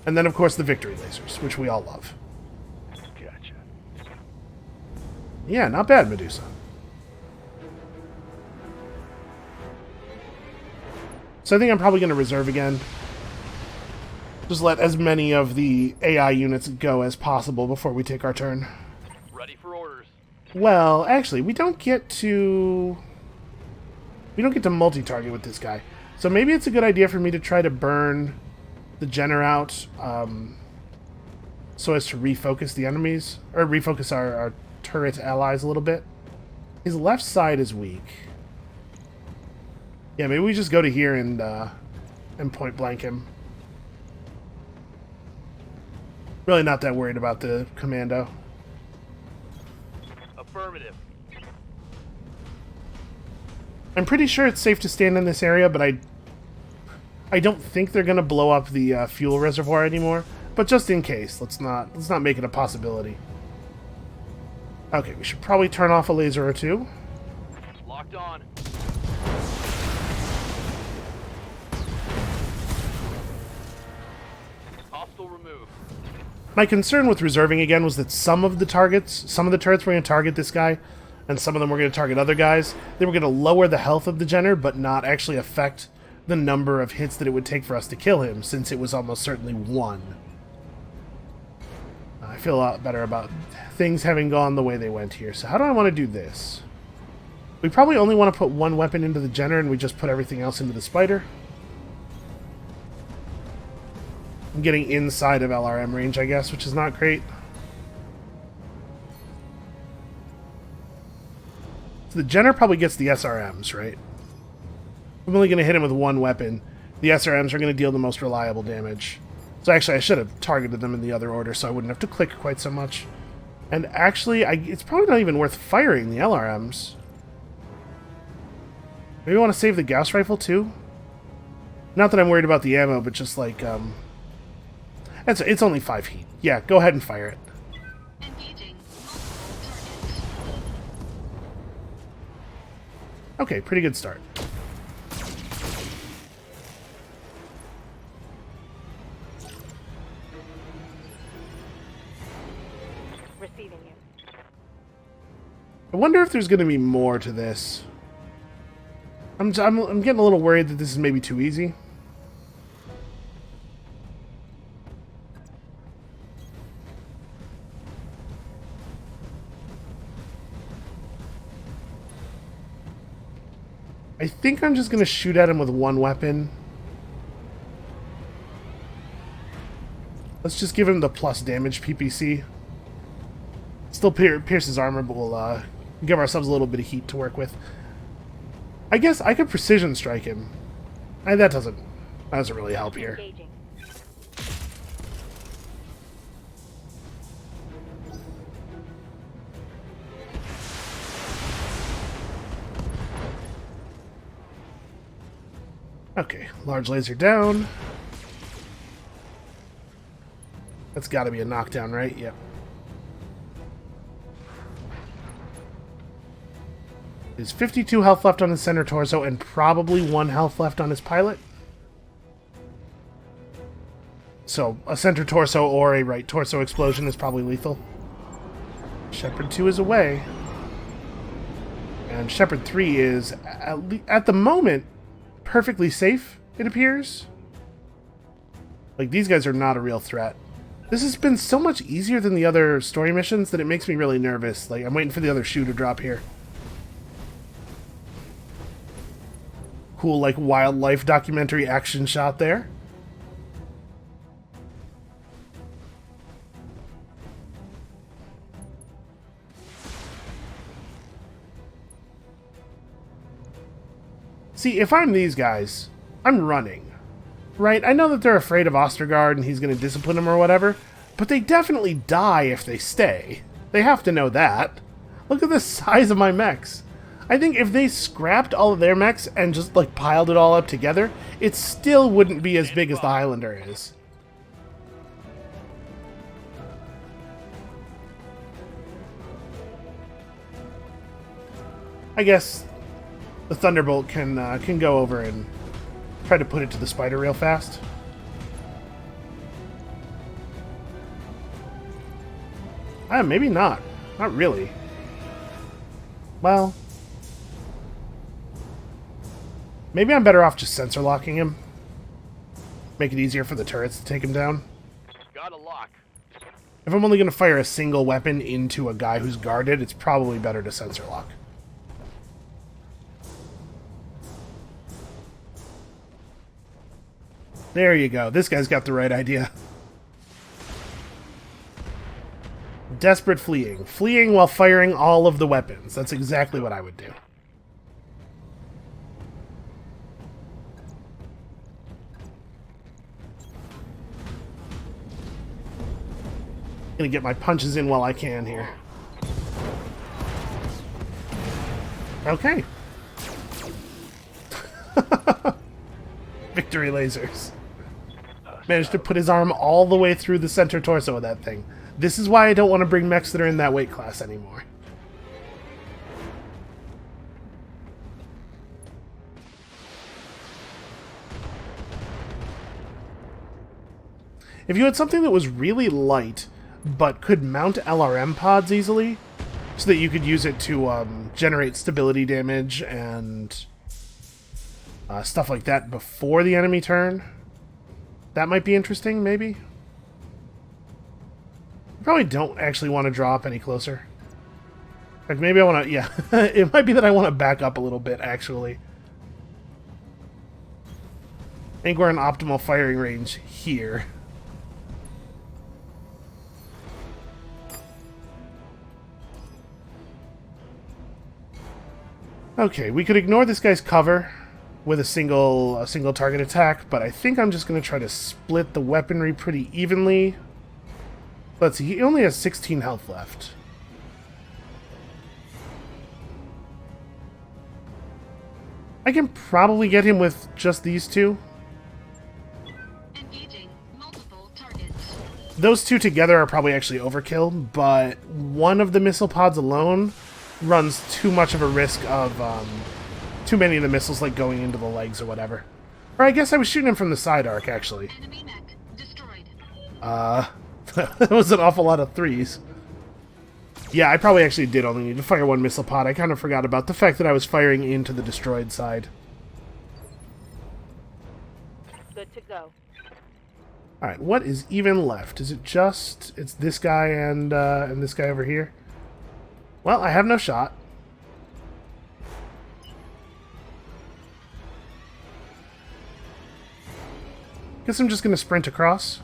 And then, of course, the victory lasers, which we all love. Gotcha. Yeah, not bad, Medusa. So I think I'm probably going to reserve again. Just let as many of the AI units go as possible before we take our turn. Ready for orders. Well, actually, we don't get to multi-target with this guy. So maybe it's a good idea for me to try to burn the Jenner out so as to refocus the enemies, or refocus our turret allies a little bit. His left side is weak. Yeah, maybe we just go to here and point blank him. Really not that worried about the commando. Affirmative. I'm pretty sure it's safe to stand in this area, but I don't think they're gonna blow up the fuel reservoir anymore. But just in case, let's not make it a possibility. Okay, we should probably turn off a laser or two. Locked on. Hostile removed. My concern with reserving again was that some of the turrets were going to target this guy, and some of them were going to target other guys. They were going to lower the health of the Jenner, but not actually affect the number of hits that it would take for us to kill him, since it was almost certainly one. I feel a lot better about things having gone the way they went here. So how do I want to do this? We probably only want to put one weapon into the Jenner, and we just put everything else into the Spider. I'm getting inside of LRM range, I guess, which is not great. So the Jenner probably gets the SRMs, right? I'm only going to hit him with one weapon. The SRMs are going to deal the most reliable damage. So actually, I should have targeted them in the other order so I wouldn't have to click quite so much. And actually, it's probably not even worth firing the LRMs. Maybe I want to save the Gauss rifle too? Not that I'm worried about the ammo, but just like... It's only 5 heat. Yeah, go ahead and fire it. Engaging multiple targets. Okay, pretty good start. Receiving you. I wonder if there's going to be more to this. I'm getting a little worried that this is maybe too easy. I think I'm just going to shoot at him with one weapon. Let's just give him the plus damage PPC. Still pierce his armor, but we'll give ourselves a little bit of heat to work with. I guess I could precision strike him. That doesn't really help here. Engaging. Okay, large laser down. That's got to be a knockdown, right? Yep. There's 52 health left on his center torso and probably 1 health left on his pilot. So a center torso or a right torso explosion is probably lethal. Shepard 2 is away. And Shepard 3 is, at the moment, perfectly safe, it appears. Like, these guys are not a real threat. This has been so much easier than the other story missions that it makes me really nervous. Like, I'm waiting for the other shoe to drop here. Cool, like, wildlife documentary action shot there. See, if I'm these guys, I'm running. Right? I know that they're afraid of Ostergaard and he's going to discipline them or whatever, but they definitely die if they stay. They have to know that. Look at the size of my mechs. I think if they scrapped all of their mechs and just, like, piled it all up together, it still wouldn't be as big as the Highlander is. I guess the Thunderbolt can go over and try to put it to the spider real fast. Maybe not. Not really. Well, maybe I'm better off just sensor locking him. Make it easier for the turrets to take him down. Got a lock. If I'm only going to fire a single weapon into a guy who's guarded, it's probably better to sensor lock. There you go. This guy's got the right idea. Desperate fleeing. Fleeing while firing all of the weapons. That's exactly what I would do. Gonna get my punches in while I can here. Okay. Victory lasers. Managed to put his arm all the way through the center torso of that thing. This is why I don't want to bring mechs that are in that weight class anymore. If you had something that was really light, but could mount LRM pods easily, so that you could use it to generate stability damage and stuff like that before the enemy turn, that might be interesting, maybe? I probably don't actually want to draw up any closer. In fact, maybe I want to, yeah, it might be that I want to back up a little bit, actually. I think we're in optimal firing range here. Okay, we could ignore this guy's cover with a single target attack, but I think I'm just going to try to split the weaponry pretty evenly. Let's see, he only has 16 health left. I can probably get him with just these two. Engaging multiple targets. those two together are probably actually overkill, but one of the missile pods alone runs too much of a risk of too many of the missiles like going into the legs or whatever. Or I guess I was shooting him from the side arc, actually. Enemy mech destroyed. That was an awful lot of threes. Yeah, I probably actually did only need to fire one missile pod. I kind of forgot about the fact that I was firing into the destroyed side. Good to go. Alright, what is even left? Is it just... It's this guy and this guy over here? Well, I have no shot. Guess I'm just going to sprint across.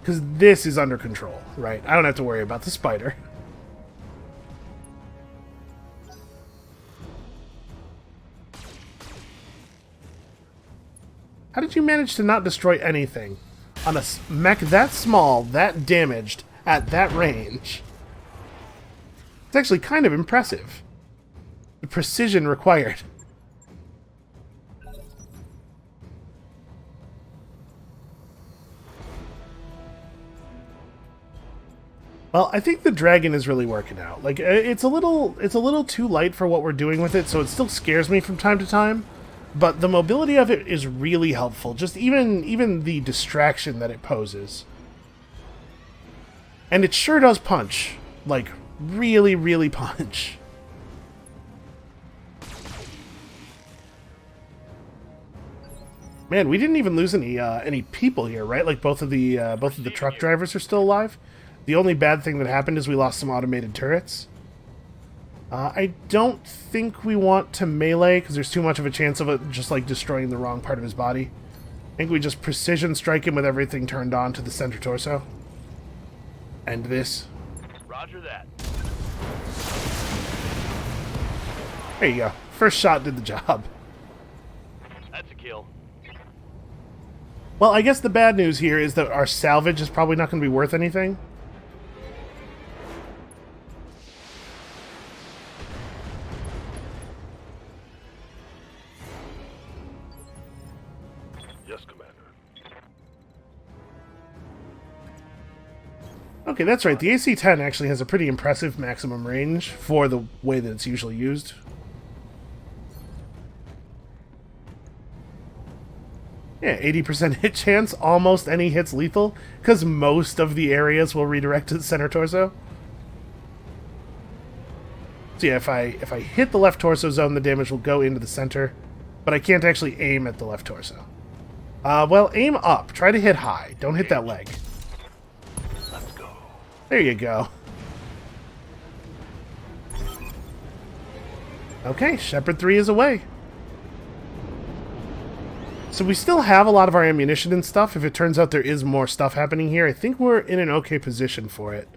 Because this is under control, right? I don't have to worry about the spider. How did you manage to not destroy anything on a mech that small, that damaged, at that range? It's actually kind of impressive. The precision required. Well, I think the dragon is really working out. Like, it's a little too light for what we're doing with it, so it still scares me from time to time. But the mobility of it is really helpful. Just even the distraction that it poses. And it sure does punch. Like, really, really punch. Man, we didn't even lose any people here, right? Like both of the truck drivers are still alive. The only bad thing that happened is we lost some automated turrets. I don't think we want to melee, because there's too much of a chance of it just, like, destroying the wrong part of his body. I think we just precision strike him with everything turned on to the center torso. And this. Roger that. There you go. First shot did the job. That's a kill. Well, I guess the bad news here is that our salvage is probably not going to be worth anything. Yes, Commander. Okay, that's right. The AC-10 actually has a pretty impressive maximum range for the way that it's usually used. Yeah, 80% hit chance, almost any hit's lethal, because most of the areas will redirect to the center torso. So yeah, if I hit the left torso zone, the damage will go into the center, but I can't actually aim at the left torso. Well, aim up. Try to hit high. Don't hit that leg. Let's go. There you go. Okay, Shepherd 3 is away. So we still have a lot of our ammunition and stuff. If it turns out there is more stuff happening here, I think we're in an okay position for it.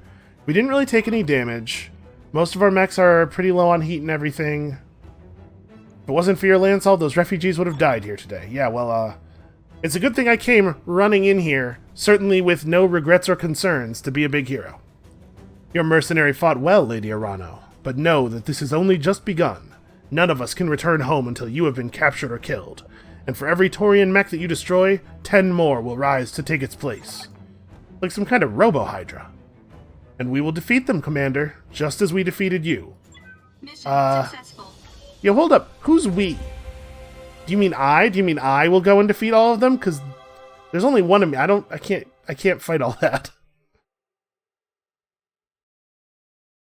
We didn't really take any damage. Most of our mechs are pretty low on heat and everything. If it wasn't for your Lancel, those refugees would have died here today. Yeah, well, it's a good thing I came running in here, certainly with no regrets or concerns, to be a big hero. Your mercenary fought well, Lady Arano, but know that this has only just begun. None of us can return home until you have been captured or killed. And for every Taurian mech that you destroy, 10 more will rise to take its place. Like some kind of robo-hydra. And we will defeat them, Commander, just as we defeated you. Mission successful. Yo, hold up. Who's we? Do you mean I? Do you mean I will go and defeat all of them? Because there's only one of me. I can't fight all that.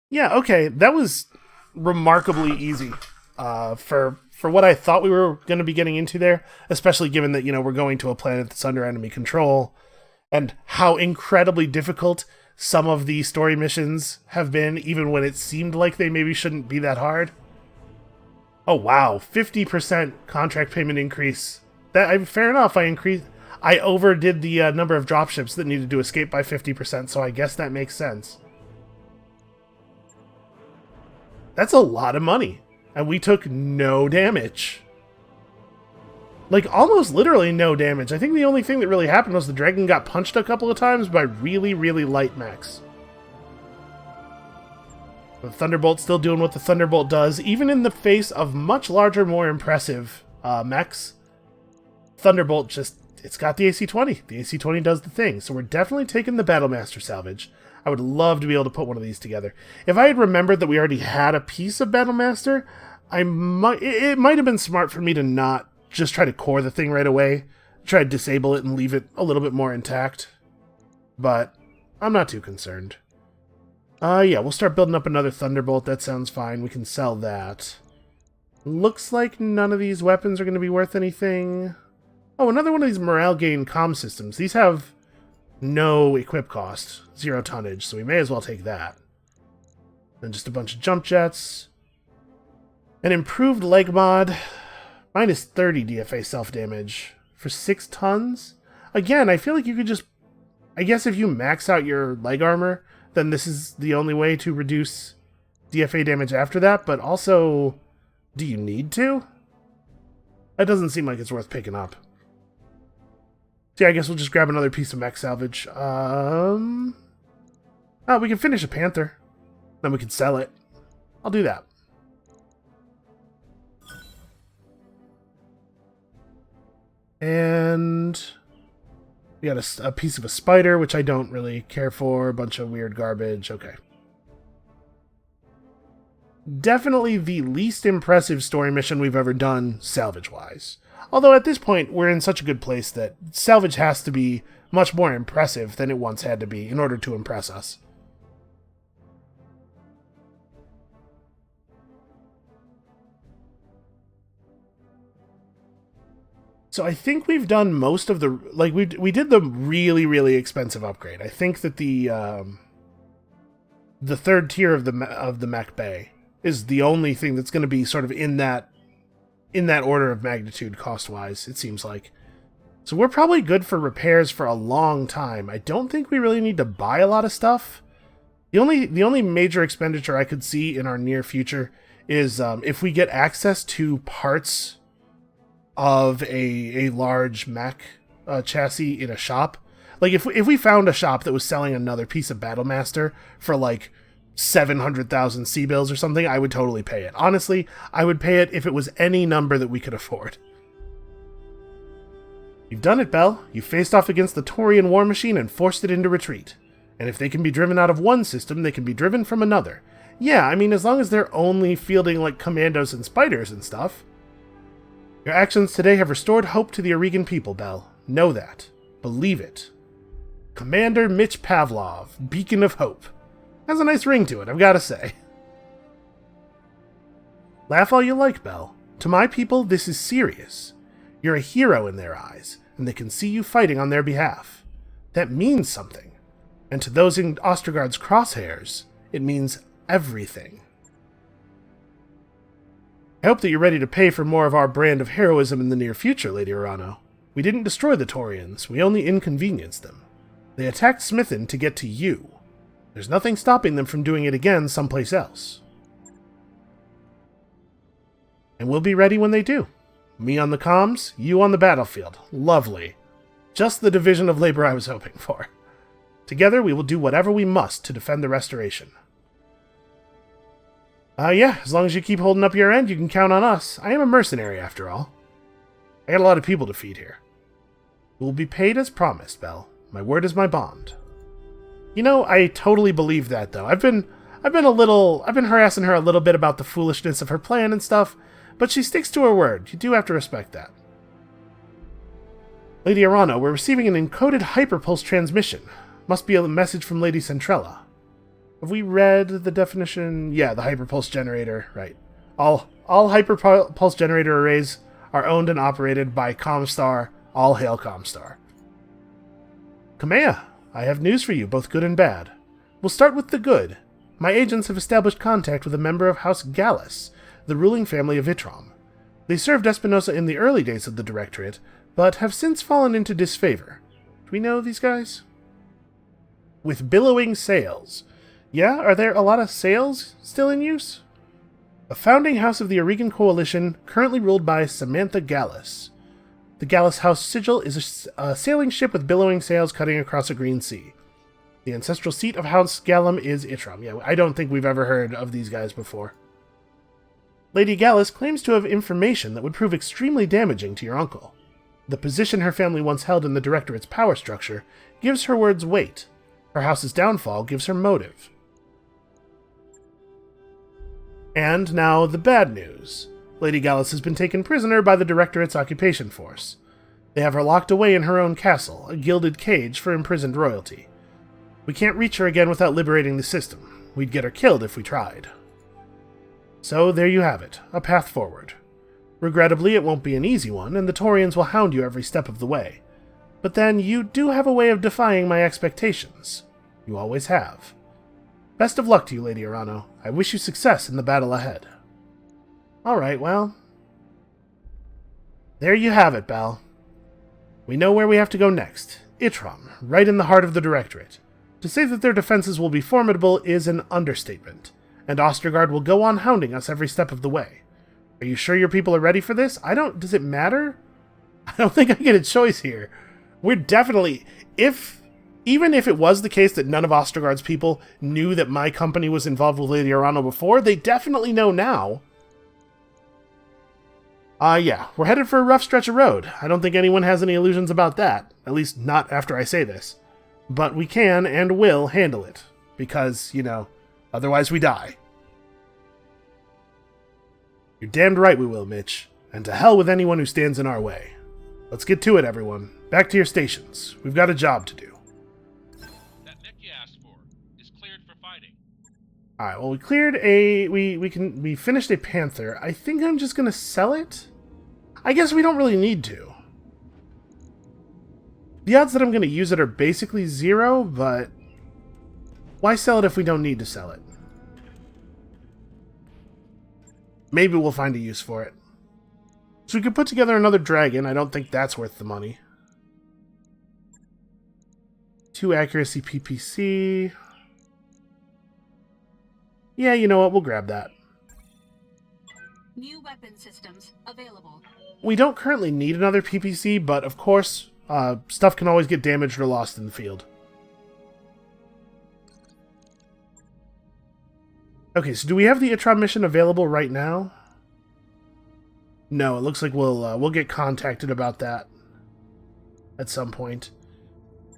Yeah, okay. That was remarkably easy for what I thought we were going to be getting into there, especially given that, you know, we're going to a planet that's under enemy control, and how incredibly difficult some of the story missions have been, even when it seemed like they maybe shouldn't be that hard. Oh wow, 50% contract payment increase. Fair enough, I overdid the number of dropships that needed to escape by 50%, so I guess that makes sense. That's a lot of money. And we took no damage. Like, almost literally no damage. I think the only thing that really happened was the dragon got punched a couple of times by really, really light mechs. The Thunderbolt's still doing what the Thunderbolt does, even in the face of much larger, more impressive mechs. Thunderbolt just it's got the AC-20. The AC-20 does the thing, so we're definitely taking the Battlemaster salvage. I would love to be able to put one of these together. If I had remembered that we already had a piece of Battlemaster, it might have been smart for me to not just try to core the thing right away, try to disable it and leave it a little bit more intact. But I'm not too concerned. Yeah, we'll start building up another Thunderbolt. That sounds fine. We can sell that. Looks like none of these weapons are going to be worth anything. Oh, another one of these morale gain comm systems. These have no equip cost, 0 tonnage, so we may as well take that. And just a bunch of jump jets. An improved leg mod. Minus 30 DFA self-damage for 6 tons. Again, I feel like you could just... I guess if you max out your leg armor, then this is the only way to reduce DFA damage after that, but also... Do you need to? That doesn't seem like it's worth picking up. So yeah, I guess we'll just grab another piece of mech salvage. Oh, we can finish a Panther. Then we can sell it. I'll do that. And we got a piece of a spider, which I don't really care for. A bunch of weird garbage. Okay. Definitely the least impressive story mission we've ever done, salvage-wise. Although at this point, we're in such a good place that salvage has to be much more impressive than it once had to be in order to impress us. So I think we've done most of the... Like, we did the really, really expensive upgrade. I think that the third tier of the mech bay is the only thing that's going to be sort of in that order of magnitude cost-wise, it seems like. So we're probably good for repairs for a long time. I don't think we really need to buy a lot of stuff. The only major expenditure I could see in our near future is if we get access to parts of a large mech chassis in a shop. Like, if we found a shop that was selling another piece of Battlemaster for, like, 700,000 C-bills or something, I would totally pay it. Honestly, I would pay it if it was any number that we could afford. You've done it, Bell. You faced off against the Taurian war machine and forced it into retreat. And if they can be driven out of one system, they can be driven from another. Yeah, I mean, as long as they're only fielding, like, commandos and spiders and stuff. Your actions today have restored hope to the Aurigan people, Bell. Know that. Believe it. Commander Mitch Pavlov, Beacon of Hope. Has a nice ring to it, I've got to say. Laugh all you like, Bell. To my people, this is serious. You're a hero in their eyes, and they can see you fighting on their behalf. That means something. And to those in Ostergaard's crosshairs, it means everything. I hope that you're ready to pay for more of our brand of heroism in the near future, Lady Urano. We didn't destroy the Taurians, we only inconvenienced them. They attacked Smithon to get to you. There's nothing stopping them from doing it again someplace else. And we'll be ready when they do. Me on the comms, you on the battlefield. Lovely. Just the division of labor I was hoping for. Together we will do whatever we must to defend the restoration. Yeah, as long as you keep holding up your end, you can count on us. I am a mercenary, after all. I got a lot of people to feed here. We'll be paid as promised, Bell. My word is my bond. You know, I totally believe that, though. I've been harassing her a little bit about the foolishness of her plan and stuff, but she sticks to her word. You do have to respect that. Lady Arano, we're receiving an encoded hyperpulse transmission. Must be a message from Lady Centrella. Have we read the definition? Yeah, the hyperpulse generator, right. All hyperpulse generator arrays are owned and operated by Comstar. All hail Comstar. Kamea, I have news for you, both good and bad. We'll start with the good. My agents have established contact with a member of House Gallus, the ruling family of Itrom. They served Espinosa in the early days of the Directorate, but have since fallen into disfavor. Do we know these guys? With billowing sails. Yeah, are there a lot of sails still in use? A founding house of the Aurigan Coalition, currently ruled by Samantha Gallus. The Gallus House sigil is a sailing ship with billowing sails cutting across a green sea. The ancestral seat of House Gallum is Itrom. Yeah, I don't think we've ever heard of these guys before. Lady Gallus claims to have information that would prove extremely damaging to your uncle. The position her family once held in the Directorate's power structure gives her words weight. Her house's downfall gives her motive. And now the bad news. Lady Gallus has been taken prisoner by the Directorate's occupation force. They have her locked away in her own castle, a gilded cage for imprisoned royalty. We can't reach her again without liberating the system. We'd get her killed if we tried. So there you have it, a path forward. Regrettably, it won't be an easy one, and the Taurians will hound you every step of the way. But then, you do have a way of defying my expectations. You always have. Best of luck to you, Lady Arano. I wish you success in the battle ahead. Alright, well... there you have it, Bal. We know where we have to go next. Itram, right in the heart of the Directorate. To say that their defenses will be formidable is an understatement, and Ostergaard will go on hounding us every step of the way. Are you sure your people are ready for this? Does it matter? I don't think I get a choice here. We're definitely... Even if it was the case that none of Ostergaard's people knew that my company was involved with Lady Arano before, they definitely know now. Yeah, we're headed for a rough stretch of road. I don't think anyone has any illusions about that. At least not after I say this. But we can and will handle it. Because, otherwise we die. You're damned right we will, Mitch. And to hell with anyone who stands in our way. Let's get to it, everyone. Back to your stations. We've got a job to do. That mech you asked for is cleared for fighting. Alright, well we cleared we finished a Panther. I think I'm just gonna sell it? I guess we don't really need to. The odds that I'm gonna use it are basically 0, but why sell it if we don't need to sell it? Maybe we'll find a use for it. So we could put together another dragon. I don't think that's worth the money. 2 accuracy PPC. Yeah, you know what? We'll grab that. New weapon systems available. We don't currently need another PPC, but of course, stuff can always get damaged or lost in the field. Okay, so do we have the Itram mission available right now? No, it looks like we'll get contacted about that at some point.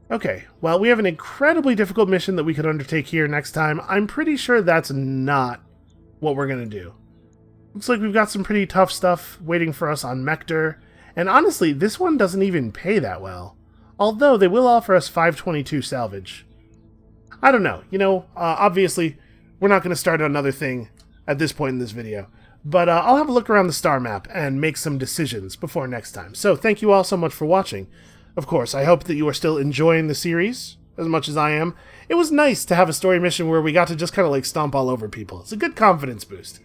Okay, well, we have an incredibly difficult mission that we could undertake here next time. I'm pretty sure that's not what we're going to do. Looks like we've got some pretty tough stuff waiting for us on Mector, and honestly, this one doesn't even pay that well. Although, they will offer us 522 salvage. I don't know, obviously, we're not going to start another thing at this point in this video. But I'll have a look around the star map and make some decisions before next time. So thank you all so much for watching. Of course, I hope that you are still enjoying the series as much as I am. It was nice to have a story mission where we got to just kind of like stomp all over people. It's a good confidence boost.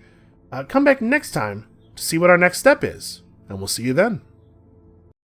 Come back next time to see what our next step is, and we'll see you then.